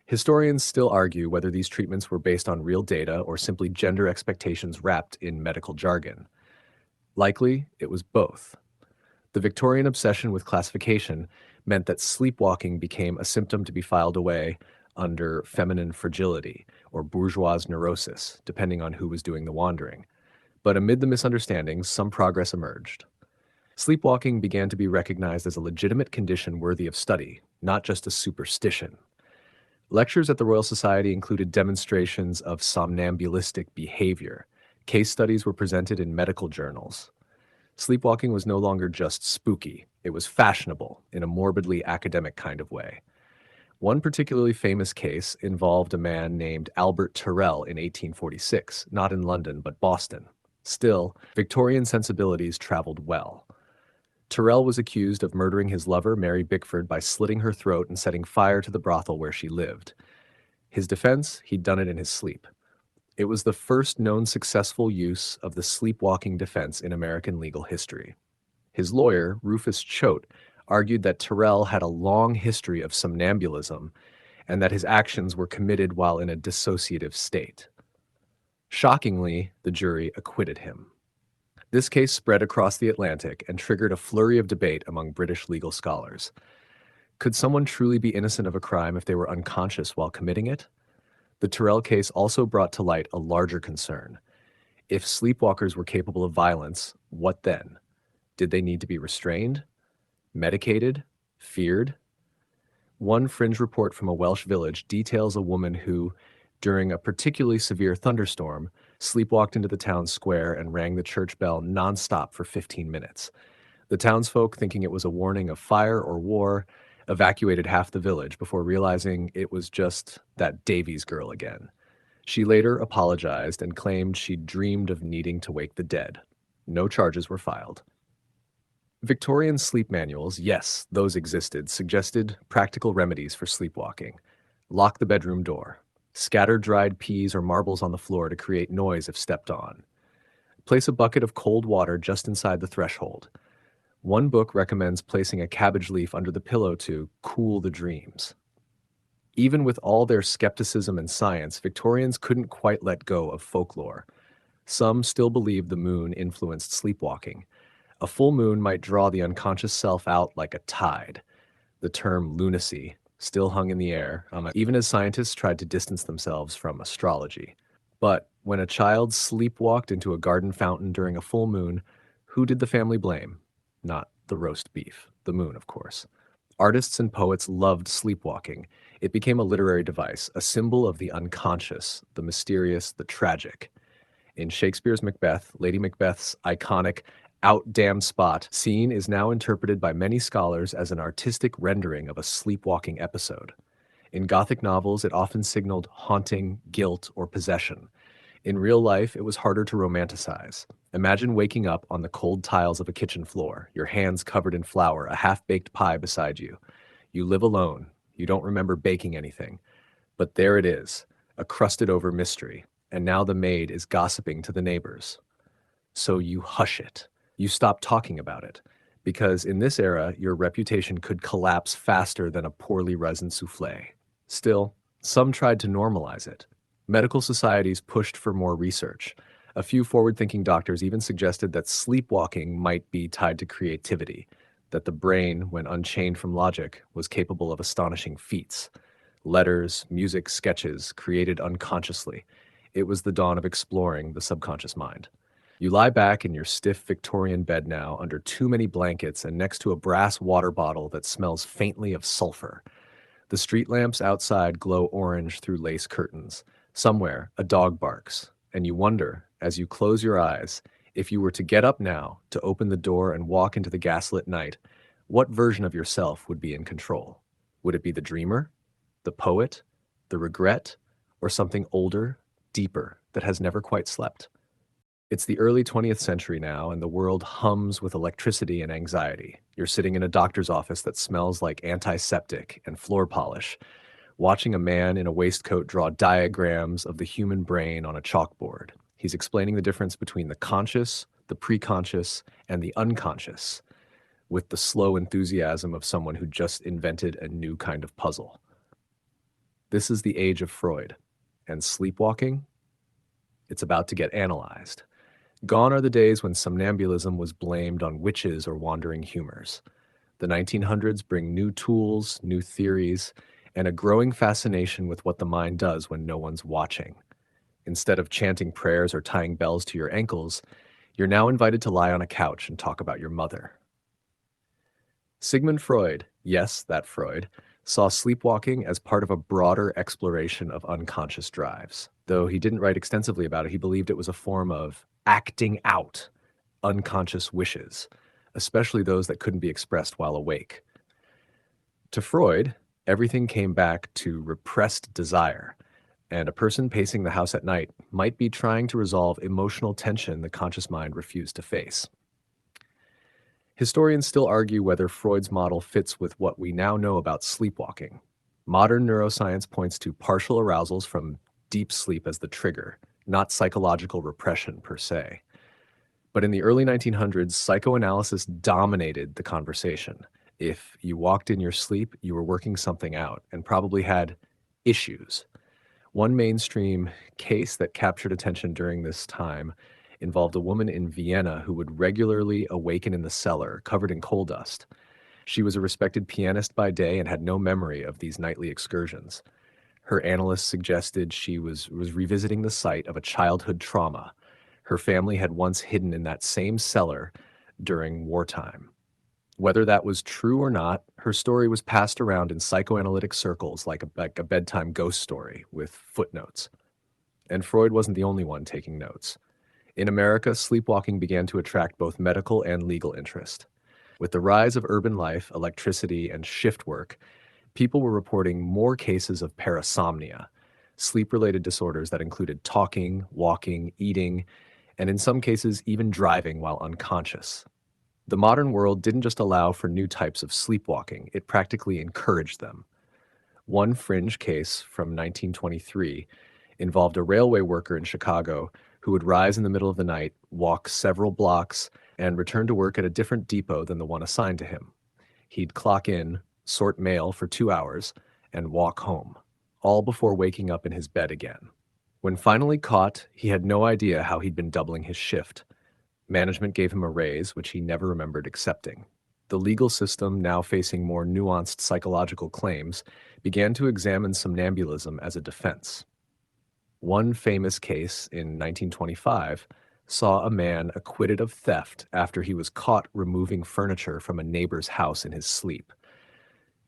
Historians still argue whether these treatments were based on real data or simply gender expectations wrapped in medical jargon. Likely, it was both. The Victorian obsession with classification meant that sleepwalking became a symptom to be filed away under feminine fragility or bourgeois neurosis, depending on who was doing the wandering. But amid the misunderstandings, some progress emerged. Sleepwalking began to be recognized as a legitimate condition worthy of study, not just a superstition. Lectures at the Royal Society included demonstrations of somnambulistic behavior. Case studies were presented in medical journals. Sleepwalking was no longer just spooky, it was fashionable in a morbidly academic kind of way. One particularly famous case involved a man named Albert Tyrrell in 1846, not in London, but Boston. Still, Victorian sensibilities traveled well. Tyrrell was accused of murdering his lover, Mary Bickford, by slitting her throat and setting fire to the brothel where she lived. His defense, he'd done it in his sleep. It was the first known successful use of the sleepwalking defense in American legal history. His lawyer, Rufus Choate, argued that Tyrrell had a long history of somnambulism and that his actions were committed while in a dissociative state. Shockingly, the jury acquitted him. This case spread across the Atlantic and triggered a flurry of debate among British legal scholars. Could someone truly be innocent of a crime if they were unconscious while committing it? The Tyrrell case also brought to light a larger concern. If sleepwalkers were capable of violence, what then? Did they need to be restrained? Medicated? Feared? One fringe report from a Welsh village details a woman who, during a particularly severe thunderstorm, sleepwalked into the town square and rang the church bell nonstop for 15 minutes. The townsfolk, thinking it was a warning of fire or war, evacuated half the village before realizing it was just that Davies girl again. She later apologized and claimed she'd dreamed of needing to wake the dead. No charges were filed. Victorian sleep manuals, yes, those existed, suggested practical remedies for sleepwalking. Lock the bedroom door. Scatter dried peas or marbles on the floor to create noise if stepped on. Place a bucket of cold water just inside the threshold. One book recommends placing a cabbage leaf under the pillow to cool the dreams. Even with all their skepticism and science, Victorians couldn't quite let go of folklore. Some still believed the moon influenced sleepwalking. A full moon might draw the unconscious self out like a tide. The term lunacy still hung in the air, even as scientists tried to distance themselves from astrology. But when a child sleepwalked into a garden fountain during a full moon, who did the family blame? Not the roast beef, the moon, of course. Artists and poets loved sleepwalking. It became a literary device, a symbol of the unconscious, the mysterious, the tragic. In Shakespeare's Macbeth, Lady Macbeth's iconic out-damned spot scene is now interpreted by many scholars as an artistic rendering of a sleepwalking episode. In Gothic novels, it often signaled haunting, guilt, or possession. In real life, it was harder to romanticize. Imagine waking up on the cold tiles of a kitchen floor, your hands covered in flour, a half-baked pie beside you. You live alone. You don't remember baking anything. But there it is, a crusted-over mystery. And now the maid is gossiping to the neighbors. So you hush it. You stop talking about it. Because in this era, your reputation could collapse faster than a poorly resined soufflé. Still, some tried to normalize it. Medical societies pushed for more research. A few forward thinking doctors even suggested that sleepwalking might be tied to creativity, that the brain, when unchained from logic, was capable of astonishing feats. Letters, music, sketches created unconsciously. It was the dawn of exploring the subconscious mind. You lie back in your stiff Victorian bed now under too many blankets and next to a brass water bottle that smells faintly of sulfur. The street lamps outside glow orange through lace curtains. Somewhere, a dog barks, and you wonder, as you close your eyes, if you were to get up now, to open the door and walk into the gaslit night, what version of yourself would be in control? Would it be the dreamer, the poet, the regret, or something older, deeper, that has never quite slept? It's the early 20th century now, and the world hums with electricity and anxiety. You're sitting in a doctor's office that smells like antiseptic and floor polish, watching a man in a waistcoat draw diagrams of the human brain on a chalkboard. He's explaining the difference between the conscious, the preconscious, and the unconscious, with the slow enthusiasm of someone who just invented a new kind of puzzle. This is the age of Freud, and sleepwalking, it's about to get analyzed. Gone are the days when somnambulism was blamed on witches or wandering humors. The 1900s bring new tools, new theories, and a growing fascination with what the mind does when no one's watching. Instead of chanting prayers or tying bells to your ankles, you're now invited to lie on a couch and talk about your mother. Sigmund Freud, yes, that Freud, saw sleepwalking as part of a broader exploration of unconscious drives. Though he didn't write extensively about it, he believed it was a form of acting out unconscious wishes, especially those that couldn't be expressed while awake. To Freud, everything came back to repressed desire, and a person pacing the house at night might be trying to resolve emotional tension the conscious mind refused to face. Historians still argue whether Freud's model fits with what we now know about sleepwalking. Modern neuroscience points to partial arousals from deep sleep as the trigger, not psychological repression per se. But in the early 1900s, psychoanalysis dominated the conversation. If you walked in your sleep, you were working something out and probably had issues. One mainstream case that captured attention during this time involved a woman in Vienna who would regularly awaken in the cellar, covered in coal dust. She was a respected pianist by day and had no memory of these nightly excursions. Her analysts suggested she was revisiting the site of a childhood trauma. Her family had once hidden in that same cellar during wartime. Whether that was true or not, her story was passed around in psychoanalytic circles like a bedtime ghost story with footnotes. And Freud wasn't the only one taking notes. In America, sleepwalking began to attract both medical and legal interest. With the rise of urban life, electricity, and shift work, people were reporting more cases of parasomnia, sleep-related disorders that included talking, walking, eating, and in some cases even driving while unconscious. The modern world didn't just allow for new types of sleepwalking, it practically encouraged them. One fringe case from 1923 involved a railway worker in Chicago who would rise in the middle of the night, walk several blocks, and return to work at a different depot than the one assigned to him. He'd clock in, sort mail for 2 hours, and walk home, all before waking up in his bed again. When finally caught, he had no idea how he'd been doubling his shift. Management gave him a raise, which he never remembered accepting. The legal system, now facing more nuanced psychological claims, began to examine somnambulism as a defense. One famous case in 1925 saw a man acquitted of theft after he was caught removing furniture from a neighbor's house in his sleep.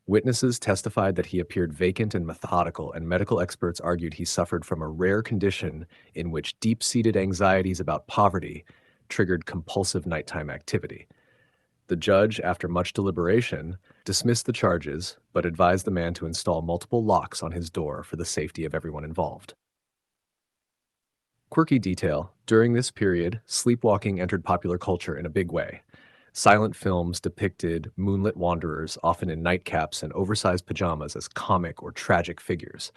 Witnesses testified that he appeared vacant and methodical, and medical experts argued he suffered from a rare condition in which deep-seated anxieties about poverty triggered compulsive nighttime activity. The judge, after much deliberation, dismissed the charges, but advised the man to install multiple locks on his door for the safety of everyone involved. Quirky detail, during this period, sleepwalking entered popular culture in a big way. Silent films depicted moonlit wanderers, often in nightcaps and oversized pajamas, as comic or tragic figures.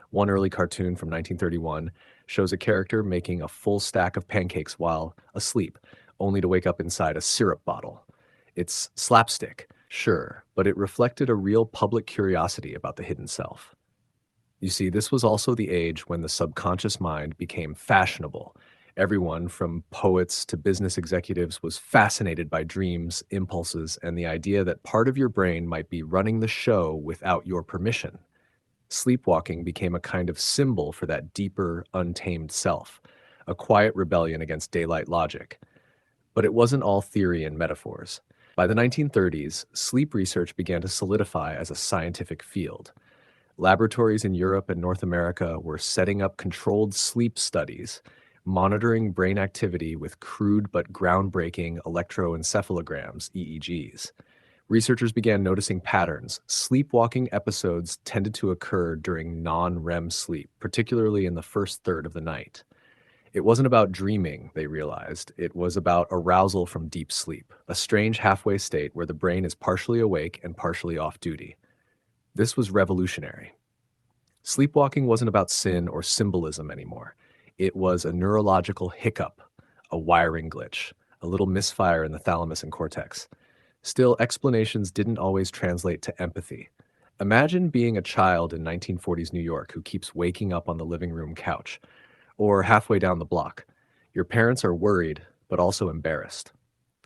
One early cartoon from 1931 shows a character making a full stack of pancakes while asleep, only to wake up inside a syrup bottle. It's slapstick, sure, but it reflected a real public curiosity about the hidden self. You see, this was also the age when the subconscious mind became fashionable. Everyone, from poets to business executives, was fascinated by dreams, impulses, and the idea that part of your brain might be running the show without your permission. Sleepwalking became a kind of symbol for that deeper, untamed self, a quiet rebellion against daylight logic. But it wasn't all theory and metaphors. By the 1930s, sleep research began to solidify as a scientific field. Laboratories in Europe and North America were setting up controlled sleep studies, monitoring brain activity with crude but groundbreaking electroencephalograms, EEGs. Researchers began noticing patterns. Sleepwalking episodes tended to occur during non-REM sleep, particularly in the first third of the night. It wasn't about dreaming, they realized. It was about arousal from deep sleep, a strange halfway state where the brain is partially awake and partially off duty. This was revolutionary. Sleepwalking wasn't about sin or symbolism anymore. It was a neurological hiccup, a wiring glitch, a little misfire in the thalamus and cortex. Still, explanations didn't always translate to empathy. Imagine being a child in 1940s New York who keeps waking up on the living room couch, or halfway down the block. Your parents are worried, but also embarrassed.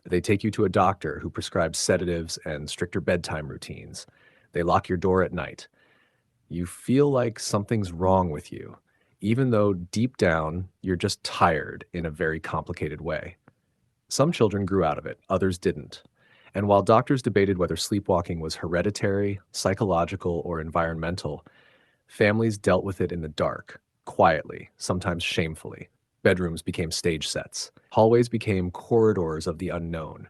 They take you to a doctor who prescribes sedatives and stricter bedtime routines. They lock your door at night. You feel like something's wrong with you, even though deep down you're just tired in a very complicated way. Some children grew out of it, others didn't. And while doctors debated whether sleepwalking was hereditary, psychological, or environmental, families dealt with it in the dark, quietly, sometimes shamefully. Bedrooms became stage sets. Hallways became corridors of the unknown.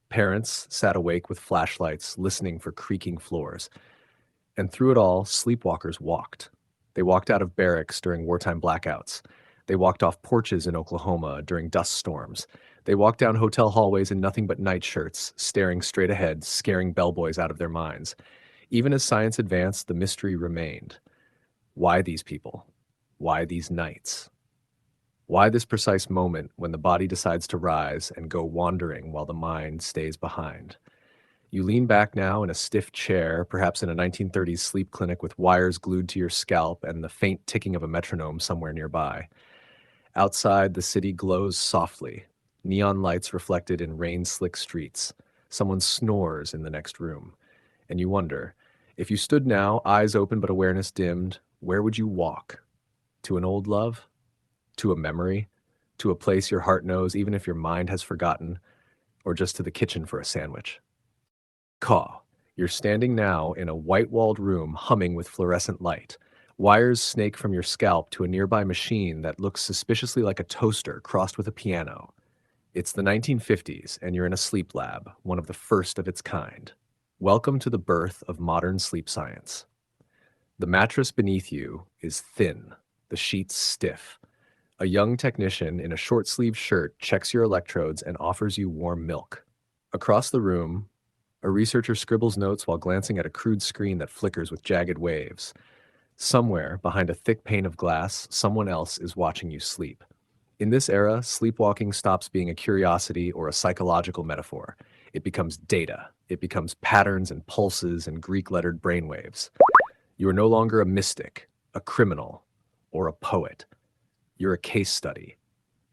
Parents sat awake with flashlights, listening for creaking floors. And through it all, sleepwalkers walked. They walked out of barracks during wartime blackouts. They walked off porches in Oklahoma during dust storms. They walked down hotel hallways in nothing but nightshirts, staring straight ahead, scaring bellboys out of their minds. Even as science advanced, the mystery remained. Why these people? Why these nights? Why this precise moment when the body decides to rise and go wandering while the mind stays behind? You lean back now in a stiff chair, perhaps in a 1930s sleep clinic with wires glued to your scalp and the faint ticking of a metronome somewhere nearby. Outside, the city glows softly, neon lights reflected in rain-slick streets. Someone snores in the next room. And you wonder, if you stood now, eyes open but awareness dimmed, where would you walk? To an old love? To a memory? To a place your heart knows even if your mind has forgotten? Or just to the kitchen for a sandwich? Caw. You're standing now in a white-walled room humming with fluorescent light. Wires snake from your scalp to a nearby machine that looks suspiciously like a toaster crossed with a piano. It's the 1950s, and you're in a sleep lab, one of the first of its kind. Welcome to the birth of modern sleep science. The mattress beneath you is thin, the sheets stiff. A young technician in a short-sleeved shirt checks your electrodes and offers you warm milk. Across the room, a researcher scribbles notes while glancing at a crude screen that flickers with jagged waves. Somewhere, behind a thick pane of glass, someone else is watching you sleep. In this era, sleepwalking stops being a curiosity or a psychological metaphor. It becomes data. It becomes patterns and pulses and Greek-lettered brainwaves. You are no longer a mystic, a criminal, or a poet. You're a case study,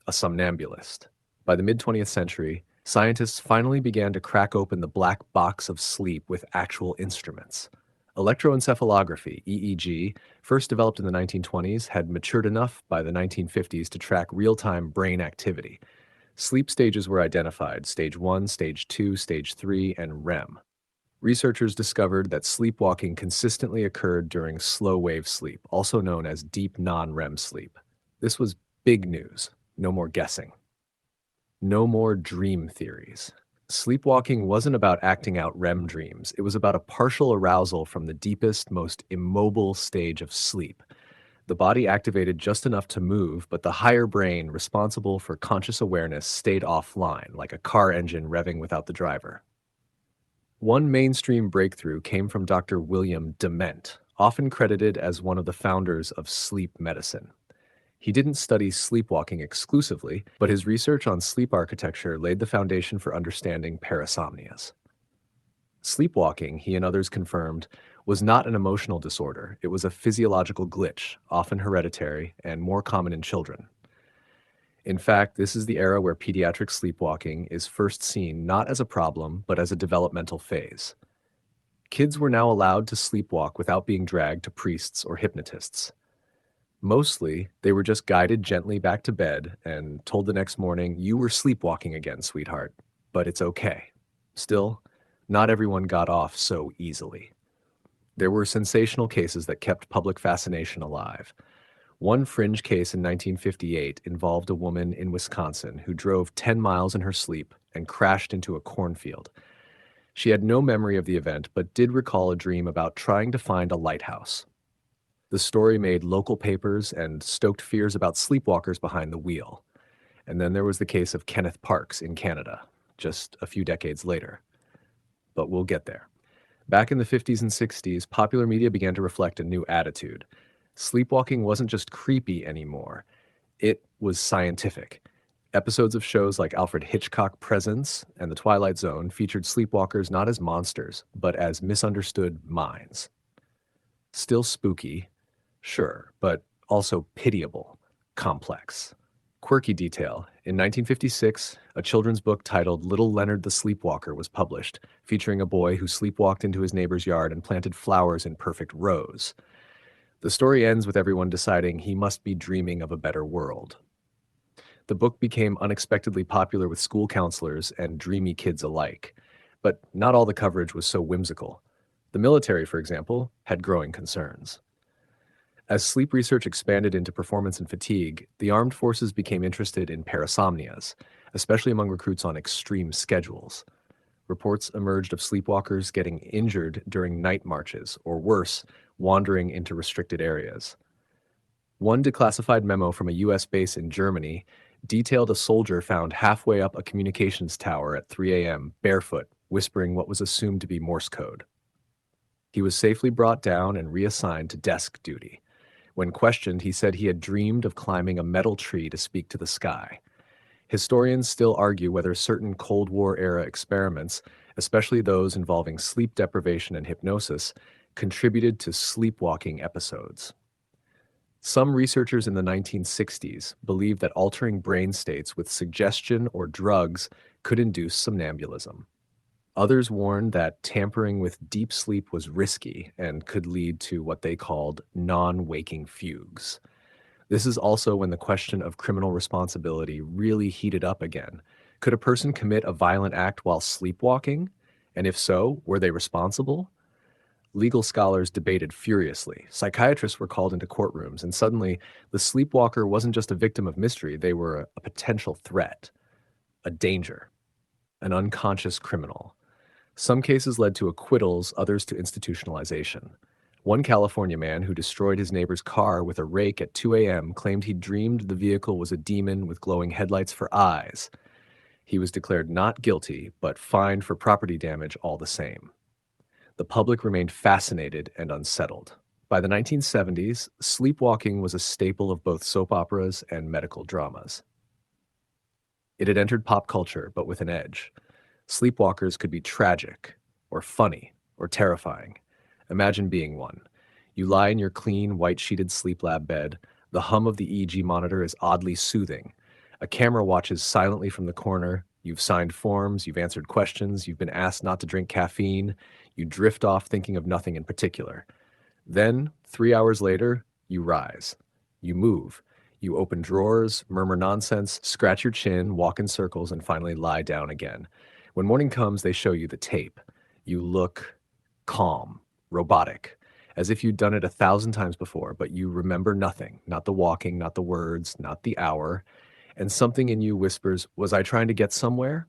a somnambulist. By the mid-20th century, scientists finally began to crack open the black box of sleep with actual instruments. Electroencephalography, EEG, first developed in the 1920s, had matured enough by the 1950s to track real-time brain activity. Sleep stages were identified: stage 1, stage 2, stage 3, and REM. Researchers discovered that sleepwalking consistently occurred during slow-wave sleep, also known as deep non-REM sleep. This was big news. No more guessing. No more dream theories. Sleepwalking wasn't about acting out REM dreams. It was about a partial arousal from the deepest, most immobile stage of sleep. The body activated just enough to move, but the higher brain, responsible for conscious awareness, stayed offline, like a car engine revving without the driver. One mainstream breakthrough came from Dr. William Dement, often credited as one of the founders of sleep medicine. He didn't study sleepwalking exclusively, but his research on sleep architecture laid the foundation for understanding parasomnias. Sleepwalking, he and others confirmed, was not an emotional disorder. It was a physiological glitch, often hereditary and more common in children. In fact, this is the era where pediatric sleepwalking is first seen not as a problem, but as a developmental phase. Kids were now allowed to sleepwalk without being dragged to priests or hypnotists. Mostly, they were just guided gently back to bed and told the next morning, "You were sleepwalking again, sweetheart, but it's okay." Still, not everyone got off so easily. There were sensational cases that kept public fascination alive. One fringe case in 1958 involved a woman in Wisconsin who drove 10 miles in her sleep and crashed into a cornfield. She had no memory of the event, but did recall a dream about trying to find a lighthouse. The story made local papers and stoked fears about sleepwalkers behind the wheel. And then there was the case of Kenneth Parks in Canada, just a few decades later. But we'll get there. Back in the 50s and 60s, popular media began to reflect a new attitude. Sleepwalking wasn't just creepy anymore, it was scientific. Episodes of shows like Alfred Hitchcock Presents and The Twilight Zone featured sleepwalkers not as monsters, but as misunderstood minds. Still spooky, sure, but also pitiable, complex. Quirky detail. In 1956, a children's book titled Little Leonard the Sleepwalker was published, featuring a boy who sleepwalked into his neighbor's yard and planted flowers in perfect rows. The story ends with everyone deciding he must be dreaming of a better world. The book became unexpectedly popular with school counselors and dreamy kids alike. But not all the coverage was so whimsical. The military, for example, had growing concerns. As sleep research expanded into performance and fatigue, the armed forces became interested in parasomnias, especially among recruits on extreme schedules. Reports emerged of sleepwalkers getting injured during night marches, or worse, wandering into restricted areas. One declassified memo from a U.S. base in Germany detailed a soldier found halfway up a communications tower at 3 a.m., barefoot, whispering what was assumed to be Morse code. He was safely brought down and reassigned to desk duty. When questioned, he said he had dreamed of climbing a metal tree to speak to the sky. Historians still argue whether certain Cold War-era experiments, especially those involving sleep deprivation and hypnosis, contributed to sleepwalking episodes. Some researchers in the 1960s believed that altering brain states with suggestion or drugs could induce somnambulism. Others warned that tampering with deep sleep was risky and could lead to what they called non-waking fugues. This is also when the question of criminal responsibility really heated up again. Could a person commit a violent act while sleepwalking? And if so, were they responsible? Legal scholars debated furiously. Psychiatrists were called into courtrooms, and suddenly the sleepwalker wasn't just a victim of mystery, they were a potential threat, a danger, an unconscious criminal. Some cases led to acquittals, others to institutionalization. One California man who destroyed his neighbor's car with a rake at 2 a.m. claimed he dreamed the vehicle was a demon with glowing headlights for eyes. He was declared not guilty, but fined for property damage all the same. The public remained fascinated and unsettled. By the 1970s, sleepwalking was a staple of both soap operas and medical dramas. It had entered pop culture, but with an edge. Sleepwalkers could be tragic, or funny, or terrifying. Imagine being one. You lie in your clean, white-sheeted sleep lab bed. The hum of the EEG monitor is oddly soothing. A camera watches silently from the corner. You've signed forms, you've answered questions, you've been asked not to drink caffeine. You drift off thinking of nothing in particular. Then, 3 hours later, you rise. You move. You open drawers, murmur nonsense, scratch your chin, walk in circles, and finally lie down again. When morning comes, they show you the tape. You look calm, robotic, as if you'd done it 1,000 times before, but you remember nothing, not the walking, not the words, not the hour. And something in you whispers, was I trying to get somewhere?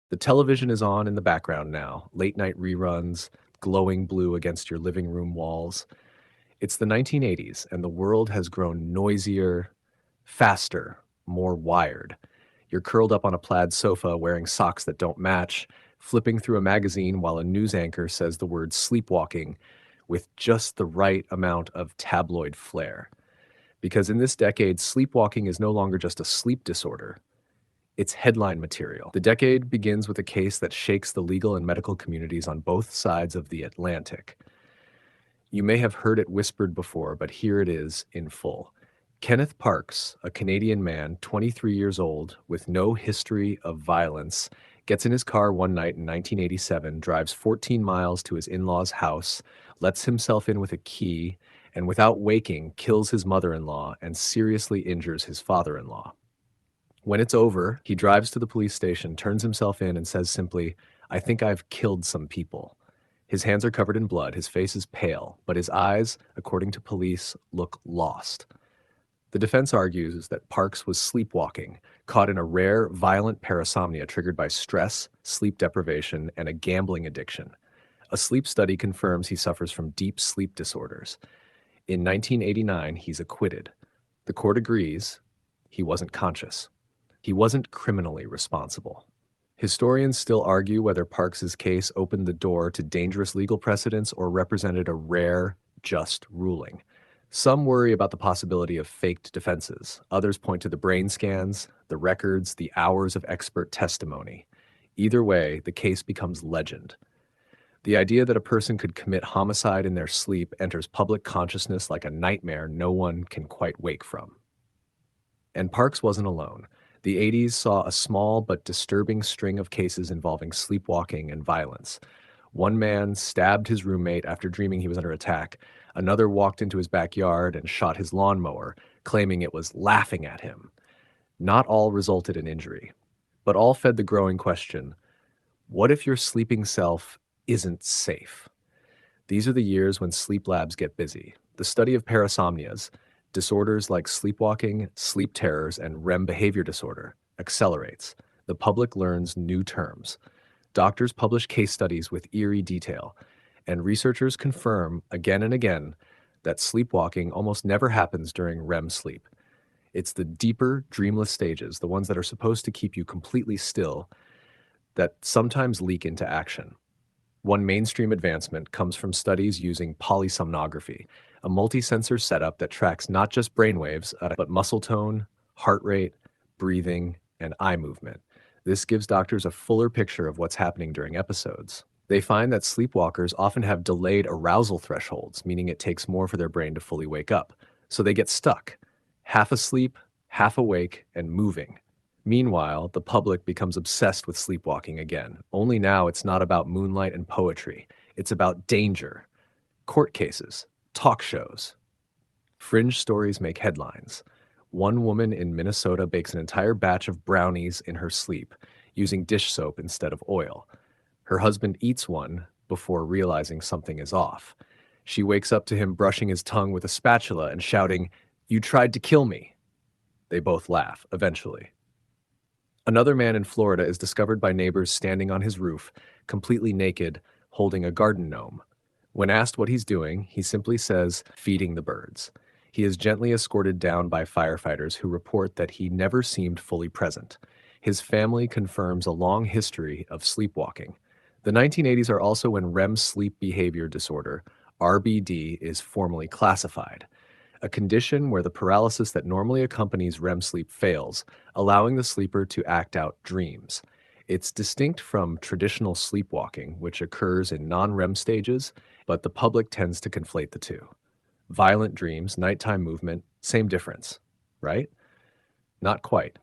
The television is on in the background now, late night reruns, glowing blue against your living room walls. It's the 1980s, and the world has grown noisier, faster, more wired. You're curled up on a plaid sofa wearing socks that don't match, flipping through a magazine while a news anchor says the word sleepwalking with just the right amount of tabloid flair. Because in this decade, sleepwalking is no longer just a sleep disorder. It's headline material. The decade begins with a case that shakes the legal and medical communities on both sides of the Atlantic. You may have heard it whispered before, but here it is in full. Kenneth Parks, a Canadian man, 23 years old, with no history of violence, gets in his car one night in 1987, drives 14 miles to his in-laws' house, lets himself in with a key, and without waking, kills his mother-in-law and seriously injures his father-in-law. When it's over, he drives to the police station, turns himself in, and says simply, "I think I've killed some people." His hands are covered in blood, his face is pale, but his eyes, according to police, look lost. The defense argues that Parks was sleepwalking, caught in a rare, violent parasomnia triggered by stress, sleep deprivation, and a gambling addiction. A sleep study confirms he suffers from deep sleep disorders. In 1989, he's acquitted. The court agrees he wasn't conscious. He wasn't criminally responsible. Historians still argue whether Parks's case opened the door to dangerous legal precedents or represented a rare, just ruling. Some worry about the possibility of faked defenses. Others point to the brain scans, the records, the hours of expert testimony. Either way, the case becomes legend. The idea that a person could commit homicide in their sleep enters public consciousness like a nightmare no one can quite wake from. And Parks wasn't alone. The 80s saw a small but disturbing string of cases involving sleepwalking and violence. One man stabbed his roommate after dreaming he was under attack. Another walked into his backyard and shot his lawnmower, claiming it was laughing at him. Not all resulted in injury, but all fed the growing question, what if your sleeping self isn't safe? These are the years when sleep labs get busy. The study of parasomnias, disorders like sleepwalking, sleep terrors, and REM behavior disorder, accelerates. The public learns new terms. Doctors publish case studies with eerie detail, and researchers confirm again and again that sleepwalking almost never happens during REM sleep. It's the deeper, dreamless stages, the ones that are supposed to keep you completely still, that sometimes leak into action. One mainstream advancement comes from studies using polysomnography, a multi-sensor setup that tracks not just brainwaves, but muscle tone, heart rate, breathing, and eye movement. This gives doctors a fuller picture of what's happening during episodes. They find that sleepwalkers often have delayed arousal thresholds, meaning it takes more for their brain to fully wake up. So they get stuck, half asleep, half awake, and moving. Meanwhile, the public becomes obsessed with sleepwalking again. Only now it's not about moonlight and poetry. It's about danger, court cases, talk shows. Fringe stories make headlines. One woman in Minnesota bakes an entire batch of brownies in her sleep, using dish soap instead of oil. Her husband eats one before realizing something is off. She wakes up to him brushing his tongue with a spatula and shouting, "You tried to kill me." They both laugh, eventually. Another man in Florida is discovered by neighbors standing on his roof, completely naked, holding a garden gnome. When asked what he's doing, he simply says, "feeding the birds." He is gently escorted down by firefighters who report that he never seemed fully present. His family confirms a long history of sleepwalking. The 1980s are also when REM sleep behavior disorder, RBD, is formally classified, a condition where the paralysis that normally accompanies REM sleep fails, allowing the sleeper to act out dreams. It's distinct from traditional sleepwalking, which occurs in non-REM stages, but the public tends to conflate the two. Violent dreams, nighttime movement, same difference, right? Not quite,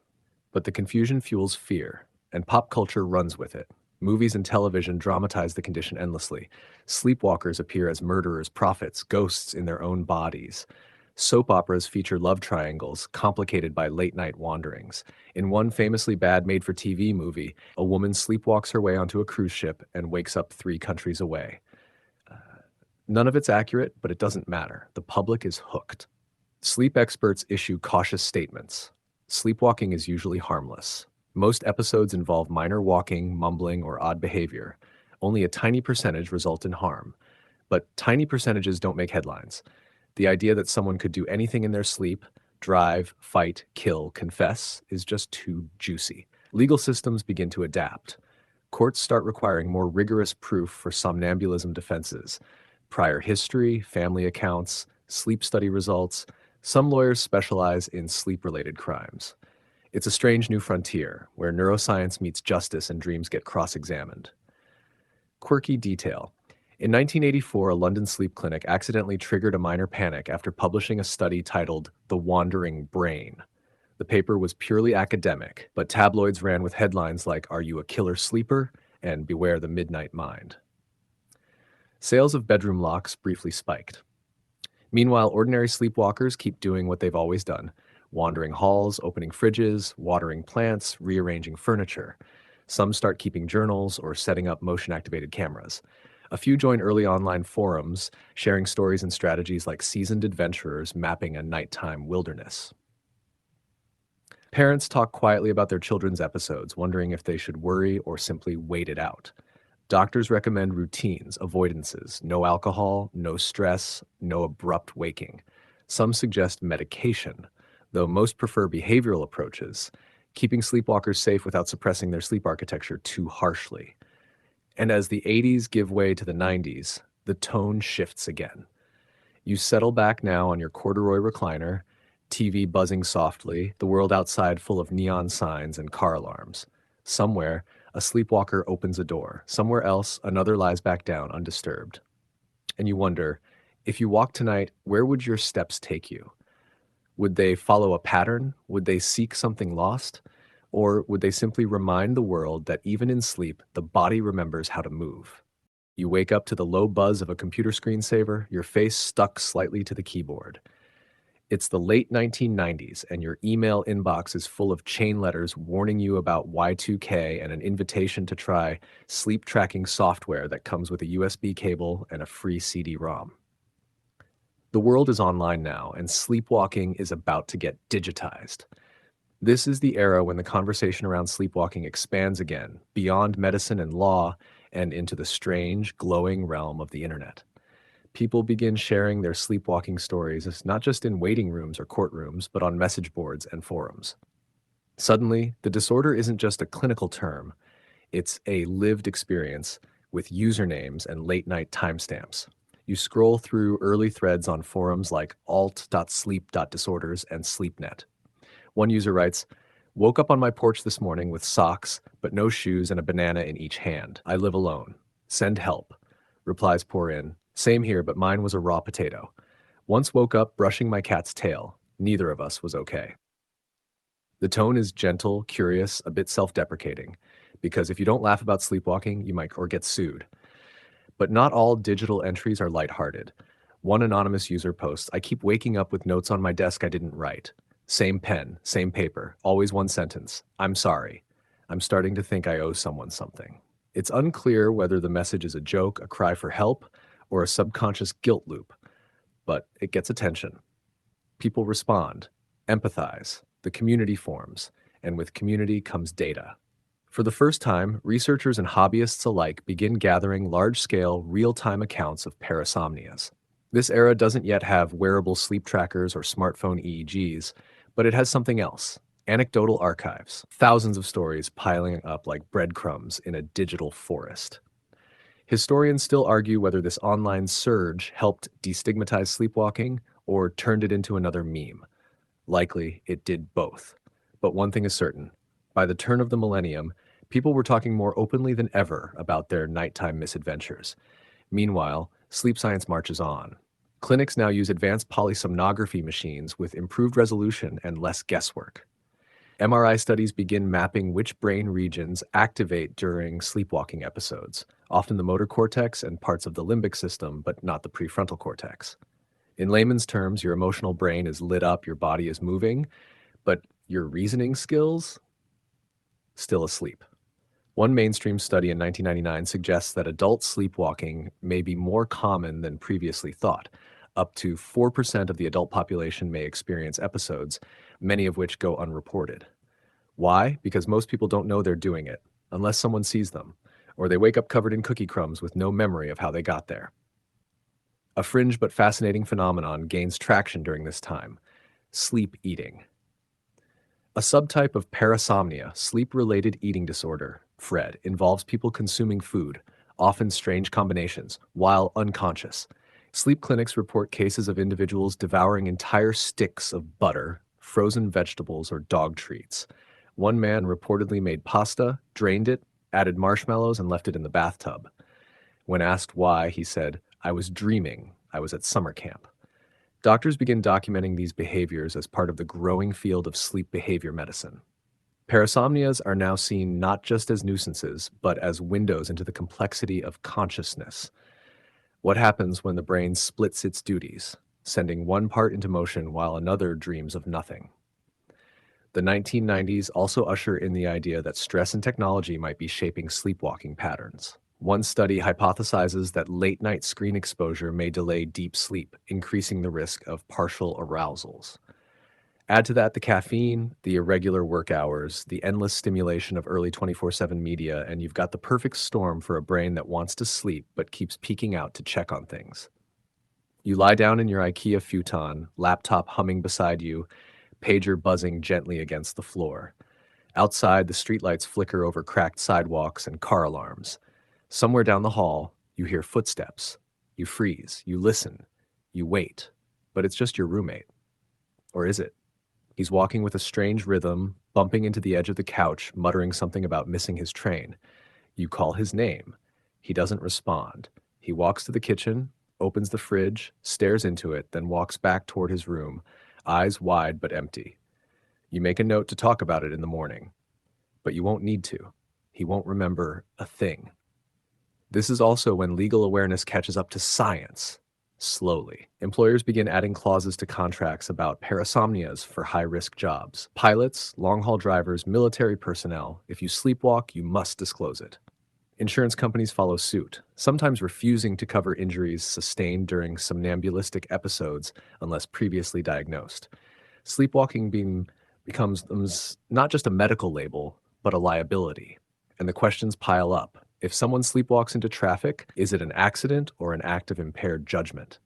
but the confusion fuels fear, and pop culture runs with it. Movies and television dramatize the condition endlessly. Sleepwalkers appear as murderers, prophets, ghosts in their own bodies. Soap operas feature love triangles, complicated by late-night wanderings. In one famously bad made-for-TV movie, a woman sleepwalks her way onto a cruise ship and wakes up 3 countries away. None of it's accurate, but it doesn't matter. The public is hooked. Sleep experts issue cautious statements. Sleepwalking is usually harmless. Most episodes involve minor walking, mumbling, or odd behavior. Only a tiny percentage result in harm. But tiny percentages don't make headlines. The idea that someone could do anything in their sleep, drive, fight, kill, confess, is just too juicy. Legal systems begin to adapt. Courts start requiring more rigorous proof for somnambulism defenses. Prior history, family accounts, sleep study results. Some lawyers specialize in sleep-related crimes. It's a strange new frontier, where neuroscience meets justice and dreams get cross-examined. Quirky detail. In 1984, a London sleep clinic accidentally triggered a minor panic after publishing a study titled The Wandering Brain. The paper was purely academic, but tabloids ran with headlines like Are You a Killer Sleeper? And Beware the Midnight Mind. Sales of bedroom locks briefly spiked. Meanwhile, ordinary sleepwalkers keep doing what they've always done, wandering halls, opening fridges, watering plants, rearranging furniture. Some start keeping journals or setting up motion activated cameras. A few join early online forums, sharing stories and strategies like seasoned adventurers mapping a nighttime wilderness. Parents talk quietly about their children's episodes, wondering if they should worry or simply wait it out. Doctors recommend routines, avoidances, no alcohol, no stress, no abrupt waking. Some suggest medication, though most prefer behavioral approaches, keeping sleepwalkers safe without suppressing their sleep architecture too harshly. And as the 80s give way to the 90s, the tone shifts again. You settle back now on your corduroy recliner, TV buzzing softly, the world outside full of neon signs and car alarms. Somewhere, a sleepwalker opens a door. Somewhere else, another lies back down undisturbed. And you wonder, if you walk tonight, where would your steps take you? Would they follow a pattern? Would they seek something lost? Or would they simply remind the world that even in sleep, the body remembers how to move? You wake up to the low buzz of a computer screensaver, your face stuck slightly to the keyboard. It's the late 1990s, and your email inbox is full of chain letters warning you about Y2K and an invitation to try sleep tracking software that comes with a USB cable and a free CD-ROM. The world is online now, and sleepwalking is about to get digitized. This is the era when the conversation around sleepwalking expands again, beyond medicine and law, and into the strange, glowing realm of the internet. People begin sharing their sleepwalking stories, not just in waiting rooms or courtrooms, but on message boards and forums. Suddenly, the disorder isn't just a clinical term, it's a lived experience with usernames and late-night timestamps. You scroll through early threads on forums like alt.sleep.disorders and SleepNet. One user writes, "Woke up on my porch this morning with socks, but no shoes and a banana in each hand. I live alone. Send help." Replies pour in, "Same here, but mine was a raw potato. Once woke up brushing my cat's tail. Neither of us was okay." The tone is gentle, curious, a bit self-deprecating, because if you don't laugh about sleepwalking, you might or get sued. But not all digital entries are lighthearted. One anonymous user posts, "I keep waking up with notes on my desk I didn't write. Same pen, same paper, always one sentence. I'm sorry. I'm starting to think I owe someone something." It's unclear whether the message is a joke, a cry for help, or a subconscious guilt loop, but it gets attention. People respond, empathize, the community forms, and with community comes data. For the first time, researchers and hobbyists alike begin gathering large-scale, real-time accounts of parasomnias. This era doesn't yet have wearable sleep trackers or smartphone EEGs, but it has something else: anecdotal archives, thousands of stories piling up like breadcrumbs in a digital forest. Historians still argue whether this online surge helped destigmatize sleepwalking or turned it into another meme. Likely, it did both. But one thing is certain: by the turn of the millennium, people were talking more openly than ever about their nighttime misadventures. Meanwhile, sleep science marches on. Clinics now use advanced polysomnography machines with improved resolution and less guesswork. MRI studies begin mapping which brain regions activate during sleepwalking episodes, often the motor cortex and parts of the limbic system, but not the prefrontal cortex. In layman's terms, your emotional brain is lit up, your body is moving, but your reasoning skills, still asleep. One mainstream study in 1999 suggests that adult sleepwalking may be more common than previously thought. Up to 4% of the adult population may experience episodes, many of which go unreported. Why? Because most people don't know they're doing it, unless someone sees them, or they wake up covered in cookie crumbs with no memory of how they got there. A fringe but fascinating phenomenon gains traction during this time: sleep eating. A subtype of parasomnia, sleep-related eating disorder, FRED, involves people consuming food, often strange combinations, while unconscious. Sleep clinics report cases of individuals devouring entire sticks of butter, frozen vegetables, or dog treats. One man reportedly made pasta, drained it, added marshmallows, and left it in the bathtub. When asked why, he said, "I was dreaming. I was at summer camp." Doctors begin documenting these behaviors as part of the growing field of sleep behavior medicine. Parasomnias are now seen not just as nuisances, but as windows into the complexity of consciousness. What happens when the brain splits its duties, sending one part into motion while another dreams of nothing? The 1990s also usher in the idea that stress and technology might be shaping sleepwalking patterns. One study hypothesizes that late night screen exposure may delay deep sleep, increasing the risk of partial arousals. Add to that the caffeine, the irregular work hours, the endless stimulation of early 24/7 media, and you've got the perfect storm for a brain that wants to sleep but keeps peeking out to check on things. You lie down in your IKEA futon, laptop humming beside you, pager buzzing gently against the floor. Outside, the streetlights flicker over cracked sidewalks and car alarms. Somewhere down the hall, you hear footsteps. You freeze, you listen, you wait. But it's just your roommate. Or is it? He's walking with a strange rhythm, bumping into the edge of the couch, muttering something about missing his train. You call his name. He doesn't respond. He walks to the kitchen, opens the fridge, stares into it, then walks back toward his room, eyes wide but empty. You make a note to talk about it in the morning, but you won't need to. He won't remember a thing. This is also when legal awareness catches up to science. Slowly, employers begin adding clauses to contracts about parasomnias for high-risk jobs. Pilots, long-haul drivers, military personnel. If you sleepwalk, you must disclose it. Insurance companies follow suit, sometimes refusing to cover injuries sustained during somnambulistic episodes unless previously diagnosed. Sleepwalking becomes not just a medical label, but a liability. And the questions pile up. If someone sleepwalks into traffic, is it an accident or an act of impaired judgment?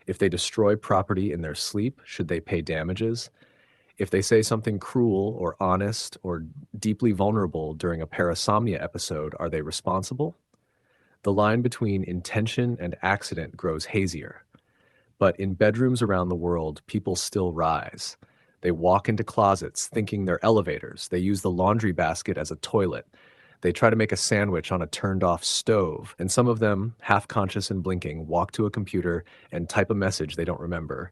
If they destroy property in their sleep, should they pay damages? If they say something cruel or honest or deeply vulnerable during a parasomnia episode, are they responsible? The line between intention and accident grows hazier. But in bedrooms around the world, people still rise. They walk into closets thinking they're elevators. They use the laundry basket as a toilet. They try to make a sandwich on a turned-off stove. And some of them, half-conscious and blinking, walk to a computer and type a message they don't remember.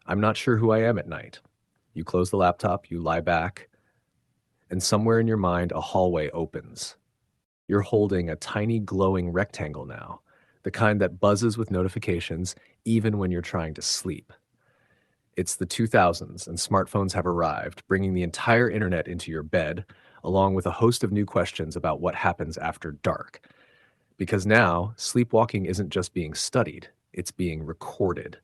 "I'm not sure who I am at night." You close the laptop, you lie back, and somewhere in your mind, a hallway opens. You're holding a tiny glowing rectangle now, the kind that buzzes with notifications even when you're trying to sleep. It's the 2000s, and smartphones have arrived, bringing the entire internet into your bed, along with a host of new questions about what happens after dark. Because now, sleepwalking isn't just being studied, it's being recorded.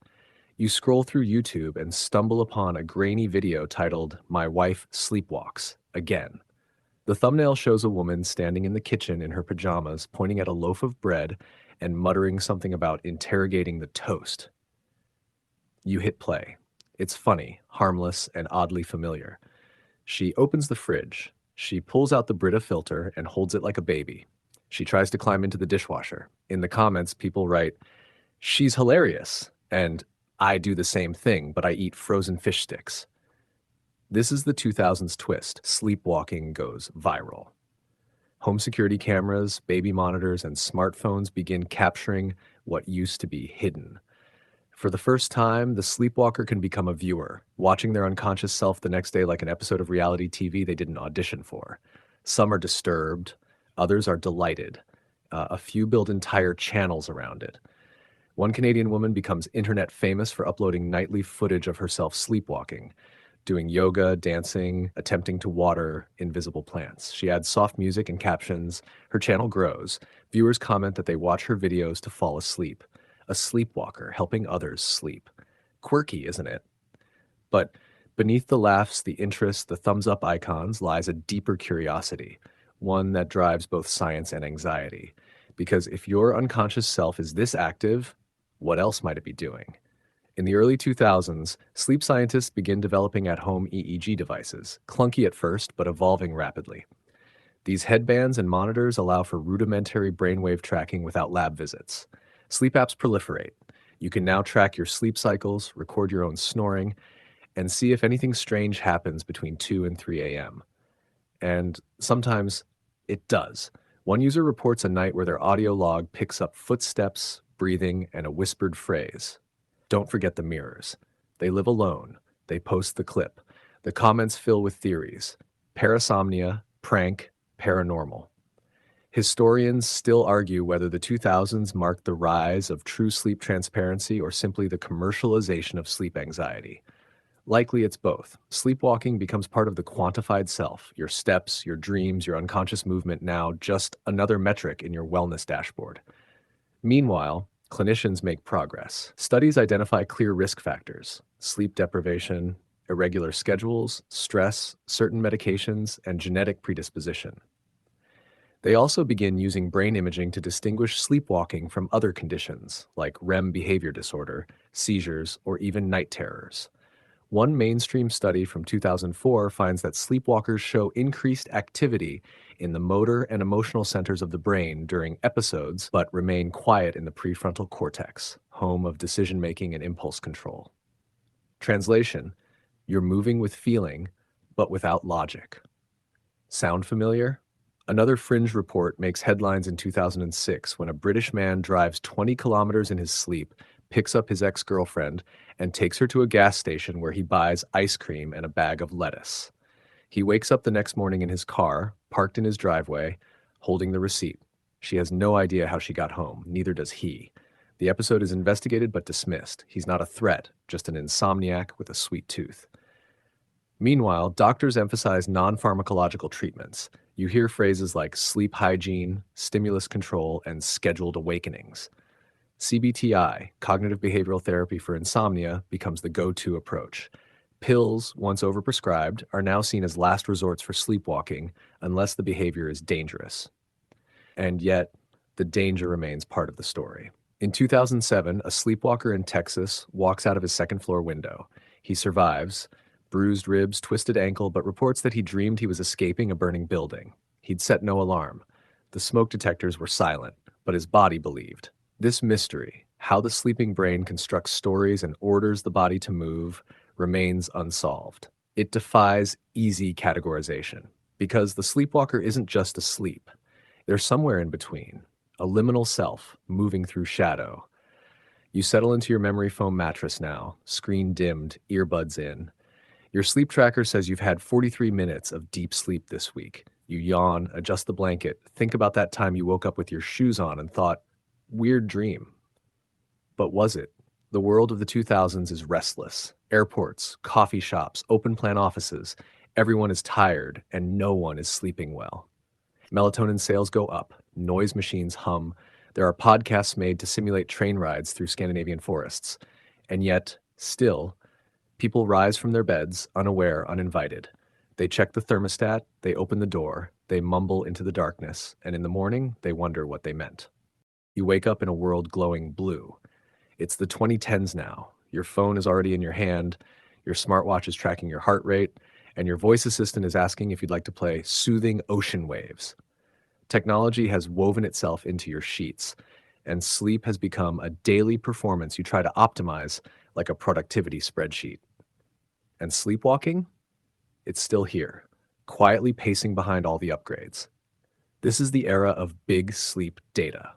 You scroll through YouTube and stumble upon a grainy video titled, "My Wife Sleepwalks Again." The thumbnail shows a woman standing in the kitchen in her pajamas, pointing at a loaf of bread and muttering something about interrogating the toast. You hit play. It's funny, harmless, and oddly familiar. She opens the fridge. She pulls out the Brita filter and holds it like a baby. She tries to climb into the dishwasher. In the comments, people write, "She's hilarious," and "I do the same thing, but I eat frozen fish sticks." This is the 2000s twist. Sleepwalking goes viral. Home security cameras, baby monitors, and smartphones begin capturing what used to be hidden. For the first time, the sleepwalker can become a viewer, watching their unconscious self the next day like an episode of reality TV they didn't audition for. Some are disturbed, others are delighted. A few build entire channels around it. One Canadian woman becomes internet famous for uploading nightly footage of herself sleepwalking, doing yoga, dancing, attempting to water invisible plants. She adds soft music and captions. Her channel grows. Viewers comment that they watch her videos to fall asleep. A sleepwalker helping others sleep. Quirky, isn't it? But beneath the laughs, the interest, the thumbs up icons lies a deeper curiosity, one that drives both science and anxiety. Because if your unconscious self is this active, what else might it be doing? In the early 2000s, sleep scientists begin developing at-home EEG devices, clunky at first, but evolving rapidly. These headbands and monitors allow for rudimentary brainwave tracking without lab visits. Sleep apps proliferate. You can now track your sleep cycles, record your own snoring, and see if anything strange happens between 2 and 3 a.m. And sometimes it does. One user reports a night where their audio log picks up footsteps, breathing, and a whispered phrase. Don't forget the mirrors. They live alone. They post the clip. The comments fill with theories. Parasomnia, prank, paranormal. Historians still argue whether the 2000s marked the rise of true sleep transparency or simply the commercialization of sleep anxiety. Likely it's both. Sleepwalking becomes part of the quantified self, your steps, your dreams, your unconscious movement now just another metric in your wellness dashboard. Meanwhile, clinicians make progress. Studies identify clear risk factors: sleep deprivation, irregular schedules, stress, certain medications, and genetic predisposition. They also begin using brain imaging to distinguish sleepwalking from other conditions like REM behavior disorder, seizures, or even night terrors. One mainstream study from 2004 finds that sleepwalkers show increased activity in the motor and emotional centers of the brain during episodes, but remain quiet in the prefrontal cortex, home of decision making and impulse control. Translation: you're moving with feeling, but without logic. Sound familiar? Another fringe report makes headlines in 2006 when a British man drives 20 kilometers in his sleep, picks up his ex-girlfriend, and takes her to a gas station where he buys ice cream and a bag of lettuce. He wakes up the next morning in his car, parked in his driveway, holding the receipt. She has no idea how she got home, neither does he. The episode is investigated but dismissed. He's not a threat, just an insomniac with a sweet tooth. Meanwhile, doctors emphasize non-pharmacological treatments. You hear phrases like sleep hygiene, stimulus control, and scheduled awakenings. CBTI, cognitive behavioral therapy for insomnia, becomes the go-to approach. Pills, once overprescribed, are now seen as last resorts for sleepwalking unless the behavior is dangerous. And yet, the danger remains part of the story. In 2007, a sleepwalker in Texas walks out of his second-floor window. He survives, bruised ribs, twisted ankle, but reports that he dreamed he was escaping a burning building. He'd set no alarm. The smoke detectors were silent, but his body believed. This mystery, how the sleeping brain constructs stories and orders the body to move, remains unsolved. It defies easy categorization, because the sleepwalker isn't just asleep. They're somewhere in between, a liminal self moving through shadow. You settle into your memory foam mattress now, screen dimmed, earbuds in. Your sleep tracker says you've had 43 minutes of deep sleep this week. You yawn, adjust the blanket, think about that time you woke up with your shoes on and thought, weird dream. But was it? The world of the 2000s is restless. Airports, coffee shops, open plan offices. Everyone is tired and no one is sleeping well. Melatonin sales go up. Noise machines hum. There are podcasts made to simulate train rides through Scandinavian forests. And yet, still, people rise from their beds, unaware, uninvited. They check the thermostat, they open the door, they mumble into the darkness, and in the morning, they wonder what they meant. You wake up in a world glowing blue. It's the 2010s now. Your phone is already in your hand, your smartwatch is tracking your heart rate, and your voice assistant is asking if you'd like to play soothing ocean waves. Technology has woven itself into your sheets, and sleep has become a daily performance you try to optimize like a productivity spreadsheet. And sleepwalking? It's still here, quietly pacing behind all the upgrades. This is the era of big sleep data.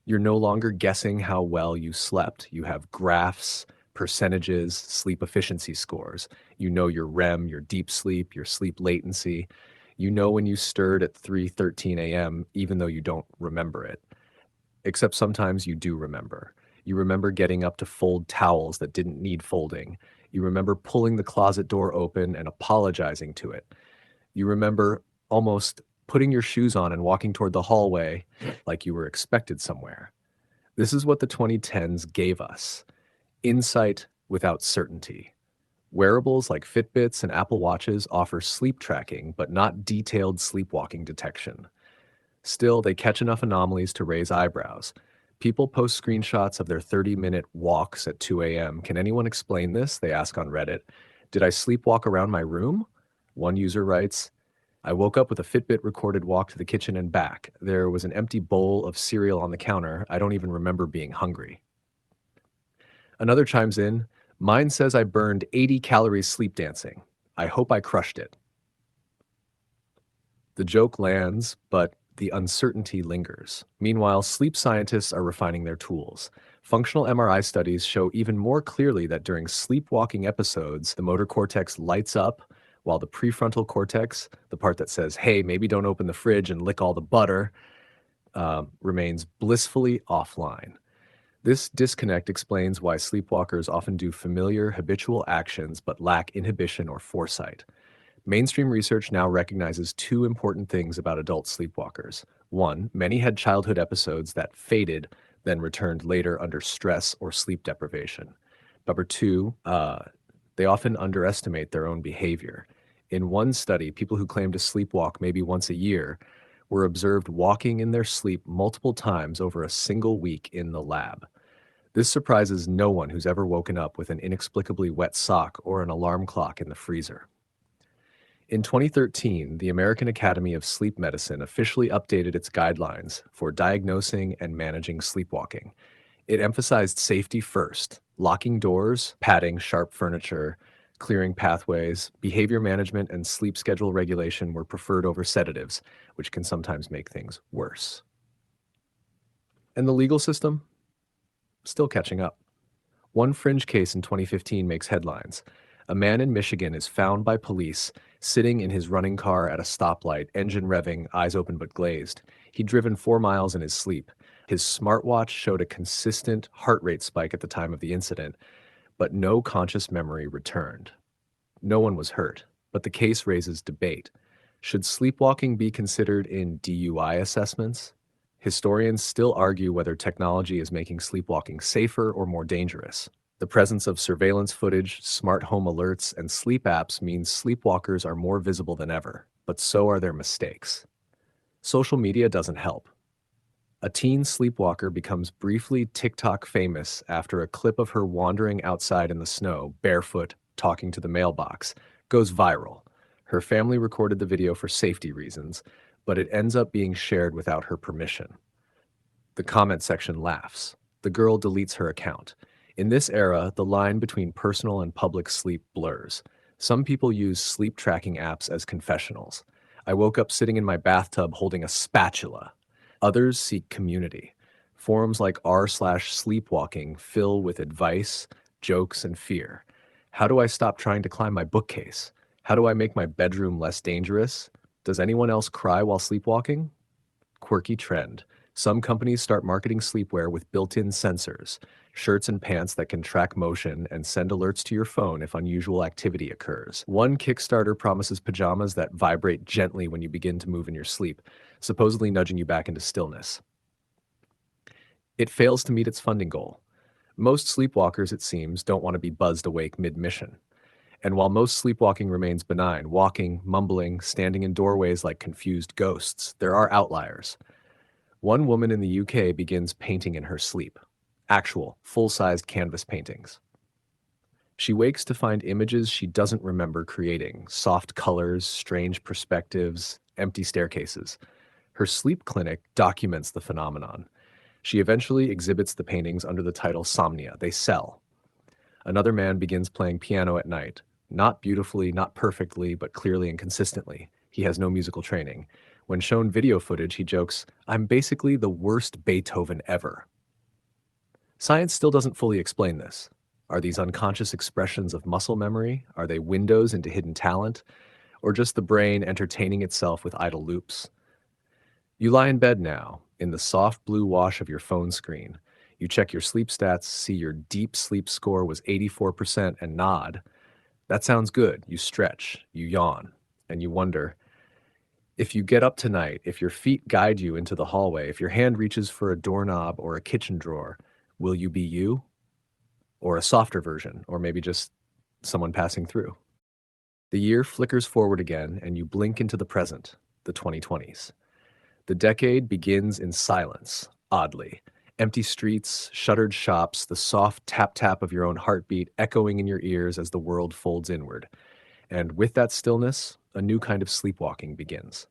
You're no longer guessing how well you slept. You have graphs, percentages, sleep efficiency scores. You know your REM, your deep sleep, your sleep latency. You know when you stirred at 3:13 a.m., even though you don't remember it. Except sometimes you do remember. You remember getting up to fold towels that didn't need folding. You remember pulling the closet door open and apologizing to it. You remember almost putting your shoes on and walking toward the hallway like you were expected somewhere. This is what the 2010s gave us: insight without certainty. Wearables like Fitbits and Apple Watches offer sleep tracking, but not detailed sleepwalking detection. Still, they catch enough anomalies to raise eyebrows. People post screenshots of their 30-minute walks at 2 a.m. Can anyone explain this? They ask on Reddit. Did I sleepwalk around my room? One user writes, I woke up with a Fitbit recorded walk to the kitchen and back. There was an empty bowl of cereal on the counter. I don't even remember being hungry. Another chimes in, mine says I burned 80 calories sleep dancing. I hope I crushed it. The joke lands, but the uncertainty lingers. Meanwhile, sleep scientists are refining their tools. Functional MRI studies show even more clearly that during sleepwalking episodes, the motor cortex lights up, while the prefrontal cortex, the part that says, hey, maybe don't open the fridge and lick all the butter, remains blissfully offline. This disconnect explains why sleepwalkers often do familiar, habitual actions but lack inhibition or foresight. Mainstream research now recognizes two important things about adult sleepwalkers. One, many had childhood episodes that faded, then returned later under stress or sleep deprivation. Number two, they often underestimate their own behavior. In one study, people who claimed to sleepwalk maybe once a year were observed walking in their sleep multiple times over a single week in the lab. This surprises no one who's ever woken up with an inexplicably wet sock or an alarm clock in the freezer. In 2013, the American Academy of Sleep Medicine officially updated its guidelines for diagnosing and managing sleepwalking. It emphasized safety first, locking doors, padding sharp furniture, clearing pathways, behavior management, and sleep schedule regulation were preferred over sedatives, which can sometimes make things worse. And the legal system? Still catching up. One fringe case in 2015 makes headlines. A man in Michigan is found by police sitting in his running car at a stoplight, engine revving, eyes open but glazed. He'd driven 4 miles in his sleep. His smartwatch showed a consistent heart rate spike at the time of the incident, but no conscious memory returned. No one was hurt, but the case raises debate. Should sleepwalking be considered in DUI assessments? Historians still argue whether technology is making sleepwalking safer or more dangerous. The presence of surveillance footage, smart home alerts, and sleep apps means sleepwalkers are more visible than ever, but so are their mistakes. Social media doesn't help. A teen sleepwalker becomes briefly TikTok famous after a clip of her wandering outside in the snow, barefoot, talking to the mailbox, goes viral. Her family recorded the video for safety reasons, but it ends up being shared without her permission. The comment section laughs. The girl deletes her account. In this era, the line between personal and public sleep blurs. Some people use sleep tracking apps as confessionals. I woke up sitting in my bathtub holding a spatula. Others seek community. Forums like r/sleepwalking fill with advice, jokes, and fear. How do I stop trying to climb my bookcase? How do I make my bedroom less dangerous? Does anyone else cry while sleepwalking? Quirky trend. Some companies start marketing sleepwear with built-in sensors, shirts and pants that can track motion and send alerts to your phone if unusual activity occurs. One Kickstarter promises pajamas that vibrate gently when you begin to move in your sleep, supposedly nudging you back into stillness. It fails to meet its funding goal. Most sleepwalkers, it seems, don't want to be buzzed awake mid-mission. And while most sleepwalking remains benign, walking, mumbling, standing in doorways like confused ghosts, there are outliers. One woman in the UK begins painting in her sleep. Actual, full-sized canvas paintings. She wakes to find images she doesn't remember creating, soft colors, strange perspectives, empty staircases. Her sleep clinic documents the phenomenon. She eventually exhibits the paintings under the title Somnia. They sell. Another man begins playing piano at night. Not beautifully, not perfectly, but clearly and consistently. He has no musical training. When shown video footage, he jokes, "I'm basically the worst Beethoven ever." Science still doesn't fully explain this. Are these unconscious expressions of muscle memory? Are they windows into hidden talent? Or just the brain entertaining itself with idle loops? You lie in bed now, in the soft blue wash of your phone screen. You check your sleep stats, see your deep sleep score was 84%, and nod. That sounds good. You stretch, you yawn, and you wonder, if you get up tonight, if your feet guide you into the hallway, if your hand reaches for a doorknob or a kitchen drawer, will you be you? Or a softer version, or maybe just someone passing through? The year flickers forward again, and you blink into the present, the 2020s. The decade begins in silence, oddly. Empty streets, shuttered shops, the soft tap-tap of your own heartbeat echoing in your ears as the world folds inward. And with that stillness, a new kind of sleepwalking begins.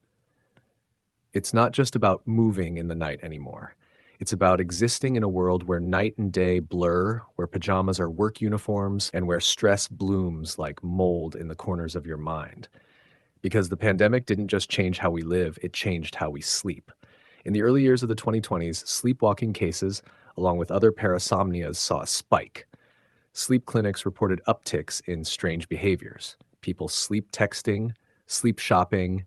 It's not just about moving in the night anymore. It's about existing in a world where night and day blur, where pajamas are work uniforms, and where stress blooms like mold in the corners of your mind. Because the pandemic didn't just change how we live, it changed how we sleep. In the early years of the 2020s, sleepwalking cases, along with other parasomnias, saw a spike. Sleep clinics reported upticks in strange behaviors. People sleep texting, sleep shopping,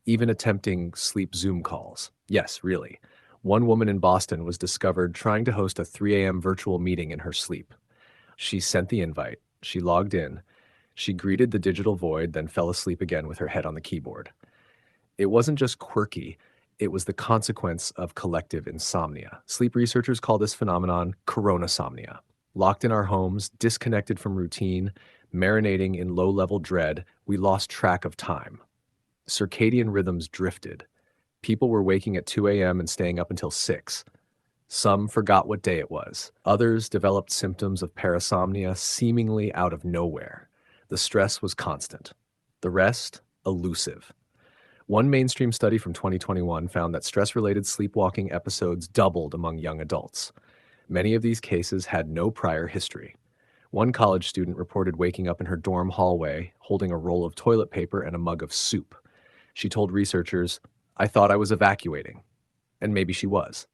even attempting sleep Zoom calls. Yes, really. One woman in Boston was discovered trying to host a 3 a.m. virtual meeting in her sleep. She sent the invite. She logged in. She greeted the digital void, then fell asleep again with her head on the keyboard. It wasn't just quirky, it was the consequence of collective insomnia. Sleep researchers call this phenomenon coronasomnia. Locked in our homes, disconnected from routine, marinating in low level dread, we lost track of time. Circadian rhythms drifted. People were waking at 2 a.m. and staying up until 6. Some forgot what day it was. Others developed symptoms of parasomnia seemingly out of nowhere. The stress was constant. The rest, elusive. One mainstream study from 2021 found that stress-related sleepwalking episodes doubled among young adults. Many of these cases had no prior history. One college student reported waking up in her dorm hallway holding a roll of toilet paper and a mug of soup. She told researchers, "I thought I was evacuating." And maybe she was.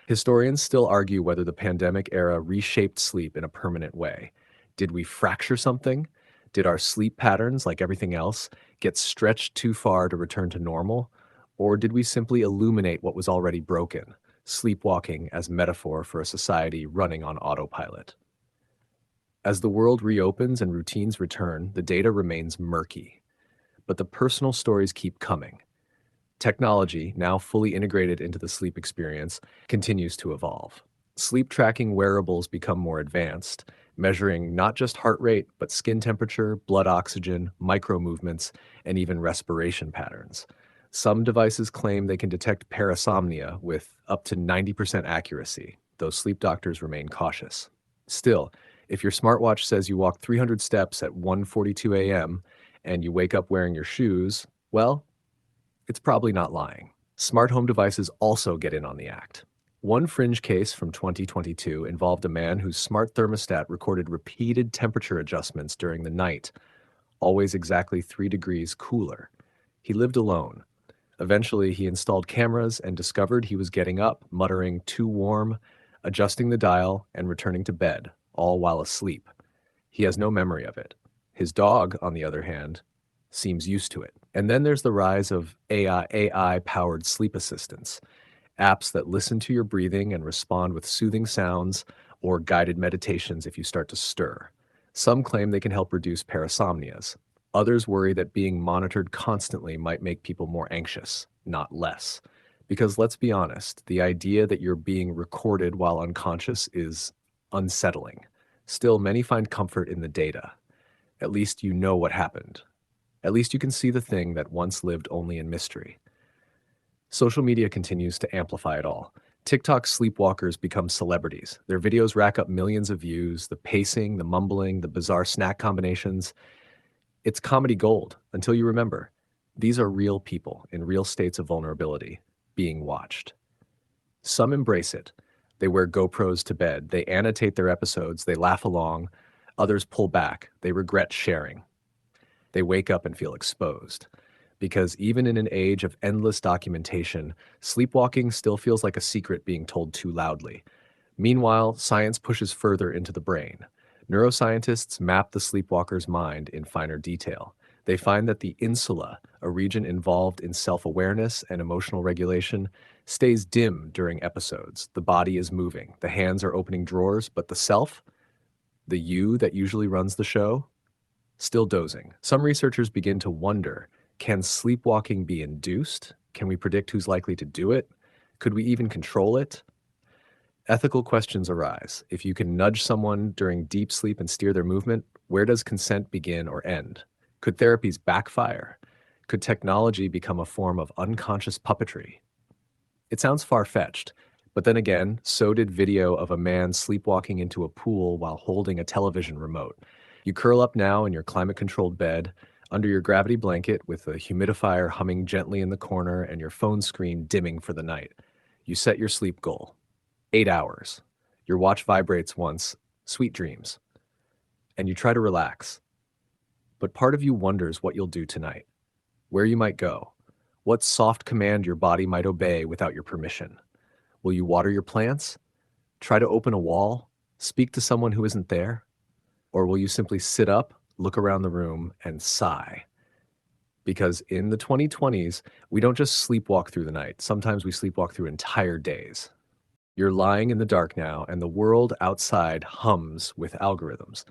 Historians still argue whether the pandemic era reshaped sleep in a permanent way. Did we fracture something? Did our sleep patterns, like everything else, get stretched too far to return to normal? Or did we simply illuminate what was already broken, sleepwalking as metaphor for a society running on autopilot? As the world reopens and routines return, the data remains murky. But the personal stories keep coming. Technology, now fully integrated into the sleep experience, continues to evolve. Sleep tracking wearables become more advanced, measuring not just heart rate, but skin temperature, blood oxygen, micro movements, and even respiration patterns. Some devices claim they can detect parasomnia with up to 90% accuracy, though sleep doctors remain cautious. Still, if your smartwatch says you walk 300 steps at 1:42 a.m. and you wake up wearing your shoes, well, it's probably not lying. Smart home devices also get in on the act. One fringe case from 2022 involved a man whose smart thermostat recorded repeated temperature adjustments during the night, always exactly 3 degrees cooler. He lived alone. Eventually, he installed cameras and discovered he was getting up, muttering, "Too warm," adjusting the dial, and returning to bed, all while asleep. He has no memory of it. His dog, on the other hand, seems used to it. And then there's the rise of AI-powered sleep assistants, apps that listen to your breathing and respond with soothing sounds or guided meditations if you start to stir. Some claim they can help reduce parasomnias. Others worry that being monitored constantly might make people more anxious, not less. Because let's be honest, the idea that you're being recorded while unconscious is unsettling. Still, many find comfort in the data. At least you know what happened. At least you can see the thing that once lived only in mystery. Social media continues to amplify it all. TikTok sleepwalkers become celebrities. Their videos rack up millions of views, the pacing, the mumbling, the bizarre snack combinations. It's comedy gold until you remember. These are real people in real states of vulnerability, being watched. Some embrace it. They wear GoPros to bed. They annotate their episodes. They laugh along. Others pull back. They regret sharing. They wake up and feel exposed. Because even in an age of endless documentation, sleepwalking still feels like a secret being told too loudly. Meanwhile, science pushes further into the brain. Neuroscientists map the sleepwalker's mind in finer detail. They find that the insula, a region involved in self-awareness and emotional regulation, stays dim during episodes. The body is moving, the hands are opening drawers, but the self, the you that usually runs the show, still dozing. Some researchers begin to wonder, can sleepwalking be induced? Can we predict who's likely to do it? Could we even control it? Ethical questions arise. If you can nudge someone during deep sleep and steer their movement, where does consent begin or end? Could therapies backfire? Could technology become a form of unconscious puppetry? It sounds far-fetched, but then again, so did video of a man sleepwalking into a pool while holding a television remote. You curl up now in your climate-controlled bed, under your gravity blanket with a humidifier humming gently in the corner and your phone screen dimming for the night. You set your sleep goal. 8 hours. Your watch vibrates once, sweet dreams. And you try to relax. But part of you wonders what you'll do tonight, where you might go, What soft command your body might obey without your permission? Will you water your plants? Try to open a wall? Speak to someone who isn't there? Or will you simply sit up, look around the room, and sigh? Because in the 2020s, we don't just sleepwalk through the night. Sometimes we sleepwalk through entire days. You're lying in the dark now, and the world outside hums with algorithms.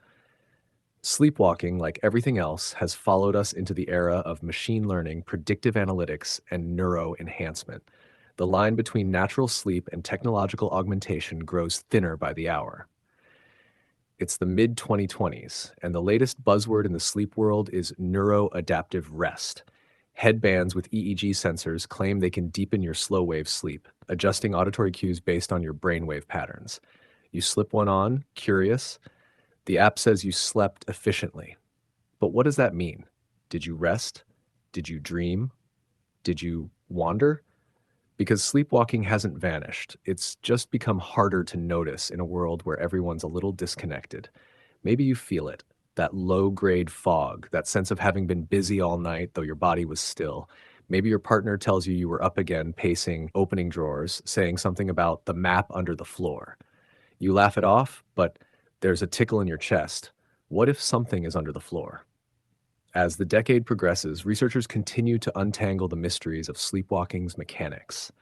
Sleepwalking, like everything else, has followed us into the era of machine learning, predictive analytics, and neuro enhancement. The line between natural sleep and technological augmentation grows thinner by the hour. It's the mid 2020s, and the latest buzzword in the sleep world is neuroadaptive rest. Headbands with EEG sensors claim they can deepen your slow wave sleep, adjusting auditory cues based on your brainwave patterns. You slip one on, curious. The app says you slept efficiently. But what does that mean? Did you rest? Did you dream? Did you wander? Because sleepwalking hasn't vanished. It's just become harder to notice in a world where everyone's a little disconnected. Maybe you feel it, that low-grade fog, that sense of having been busy all night though your body was still. Maybe your partner tells you were up again, pacing, opening drawers, saying something about the map under the floor. You laugh it off, but there's a tickle in your chest. What if something is under the floor? As the decade progresses, researchers continue to untangle the mysteries of sleepwalking's mechanics.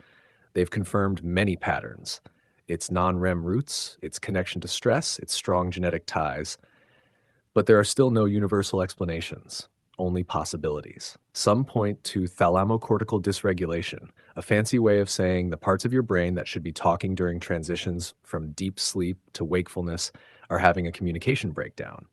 They've confirmed many patterns: its non-REM roots, its connection to stress, its strong genetic ties. But there are still no universal explanations, only possibilities. Some point to thalamocortical dysregulation, a fancy way of saying the parts of your brain that should be talking during transitions from deep sleep to wakefulness are having a communication breakdown.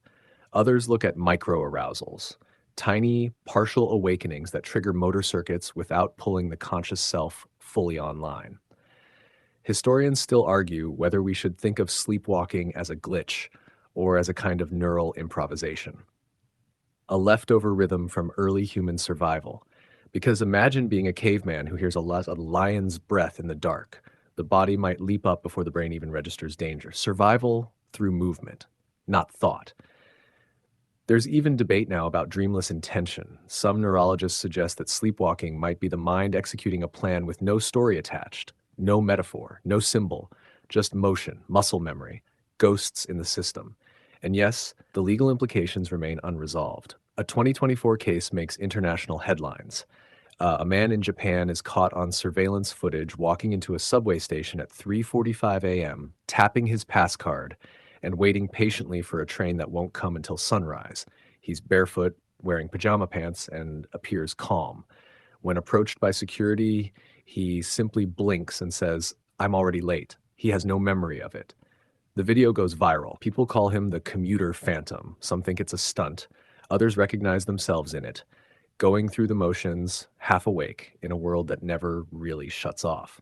Others look at microarousals, tiny partial awakenings that trigger motor circuits without pulling the conscious self fully online. Historians still argue whether we should think of sleepwalking as a glitch or as a kind of neural improvisation, a leftover rhythm from early human survival. Because imagine being a caveman who hears a lion's breath in the dark. The body might leap up before the brain even registers danger. Survival through movement, not thought. There's even debate now about dreamless intention. Some neurologists suggest that sleepwalking might be the mind executing a plan with no story attached, no metaphor, no symbol, just motion, muscle memory, ghosts in the system. And yes, the legal implications remain unresolved. A 2024 case makes international headlines. A man in Japan is caught on surveillance footage walking into a subway station at 3:45 a.m., tapping his pass card and waiting patiently for a train that won't come until sunrise. He's barefoot, wearing pajama pants, and appears calm. When approached by security, he simply blinks and says, "I'm already late." He has no memory of it. The video goes viral. People call him the commuter phantom. Some think it's a stunt. Others recognize themselves in it, going through the motions, half awake, in a world that never really shuts off.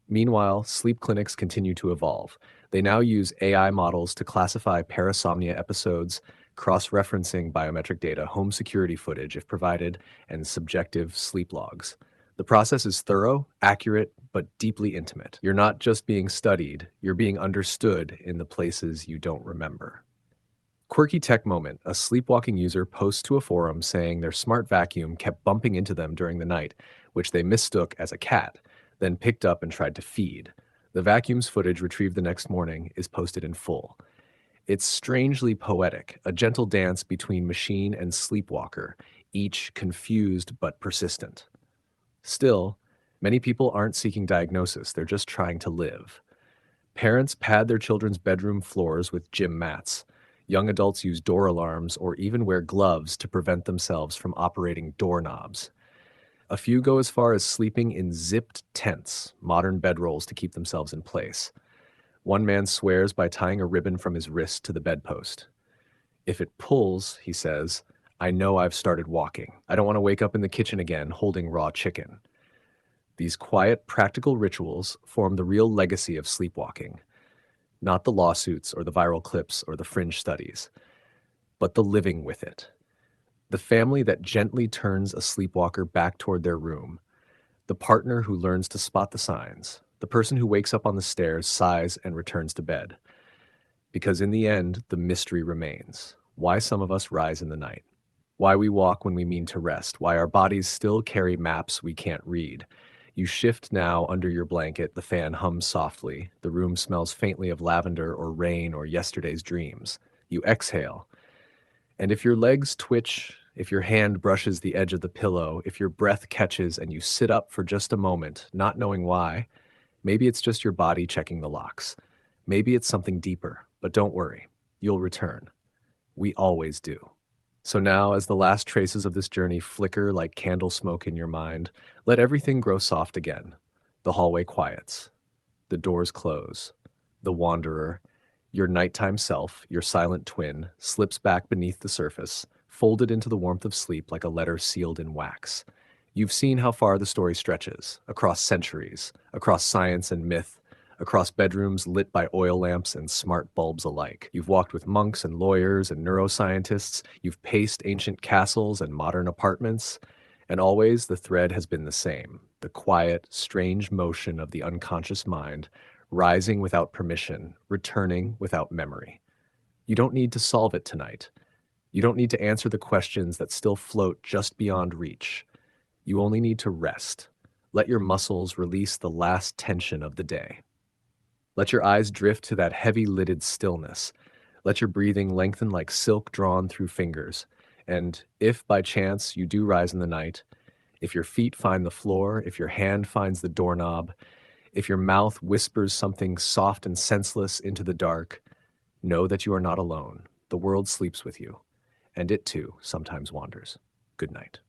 Meanwhile, sleep clinics continue to evolve. They now use AI models to classify parasomnia episodes, cross-referencing biometric data, home security footage if provided, and subjective sleep logs. The process is thorough, accurate, but deeply intimate. You're not just being studied, you're being understood in the places you don't remember. Quirky tech moment. A sleepwalking user posts to a forum saying their smart vacuum kept bumping into them during the night, which they mistook as a cat, then picked up and tried to feed. The vacuum's footage, retrieved the next morning, is posted in full. It's strangely poetic, a gentle dance between machine and sleepwalker, each confused but persistent. Still, many people aren't seeking diagnosis, they're just trying to live. Parents pad their children's bedroom floors with gym mats. Young adults use door alarms or even wear gloves to prevent themselves from operating doorknobs. A few go as far as sleeping in zipped tents, modern bedrolls to keep themselves in place. One man swears by tying a ribbon from his wrist to the bedpost. "If it pulls," he says, "I know I've started walking. I don't want to wake up in the kitchen again holding raw chicken." These quiet, practical rituals form the real legacy of sleepwalking. Not the lawsuits or the viral clips or the fringe studies, but the living with it. The family that gently turns a sleepwalker back toward their room. The partner who learns to spot the signs. The person who wakes up on the stairs, sighs, and returns to bed. Because in the end, the mystery remains. Why some of us rise in the night. why we walk when we mean to rest, why our bodies still carry maps we can't read. You shift now under your blanket, the fan hums softly, the room smells faintly of lavender or rain or yesterday's dreams. You exhale, and if your legs twitch, if your hand brushes the edge of the pillow, if your breath catches and you sit up for just a moment, not knowing why, maybe it's just your body checking the locks. Maybe it's something deeper, but don't worry, you'll return. We always do. So now, as the last traces of this journey flicker like candle smoke in your mind, let everything grow soft again. The hallway quiets. The doors close. The wanderer, your nighttime self, your silent twin, slips back beneath the surface, folded into the warmth of sleep like a letter sealed in wax. You've seen how far the story stretches, across centuries, across science and myth, across bedrooms lit by oil lamps and smart bulbs alike. You've walked with monks and lawyers and neuroscientists. You've paced ancient castles and modern apartments. And always the thread has been the same, the quiet, strange motion of the unconscious mind, rising without permission, returning without memory. You don't need to solve it tonight. You don't need to answer the questions that still float just beyond reach. You only need to rest. Let your muscles release the last tension of the day. Let your eyes drift to that heavy-lidded stillness. Let your breathing lengthen like silk drawn through fingers. And if by chance you do rise in the night, if your feet find the floor, if your hand finds the doorknob, if your mouth whispers something soft and senseless into the dark, know that you are not alone. The world sleeps with you, and it too sometimes wanders. Good night.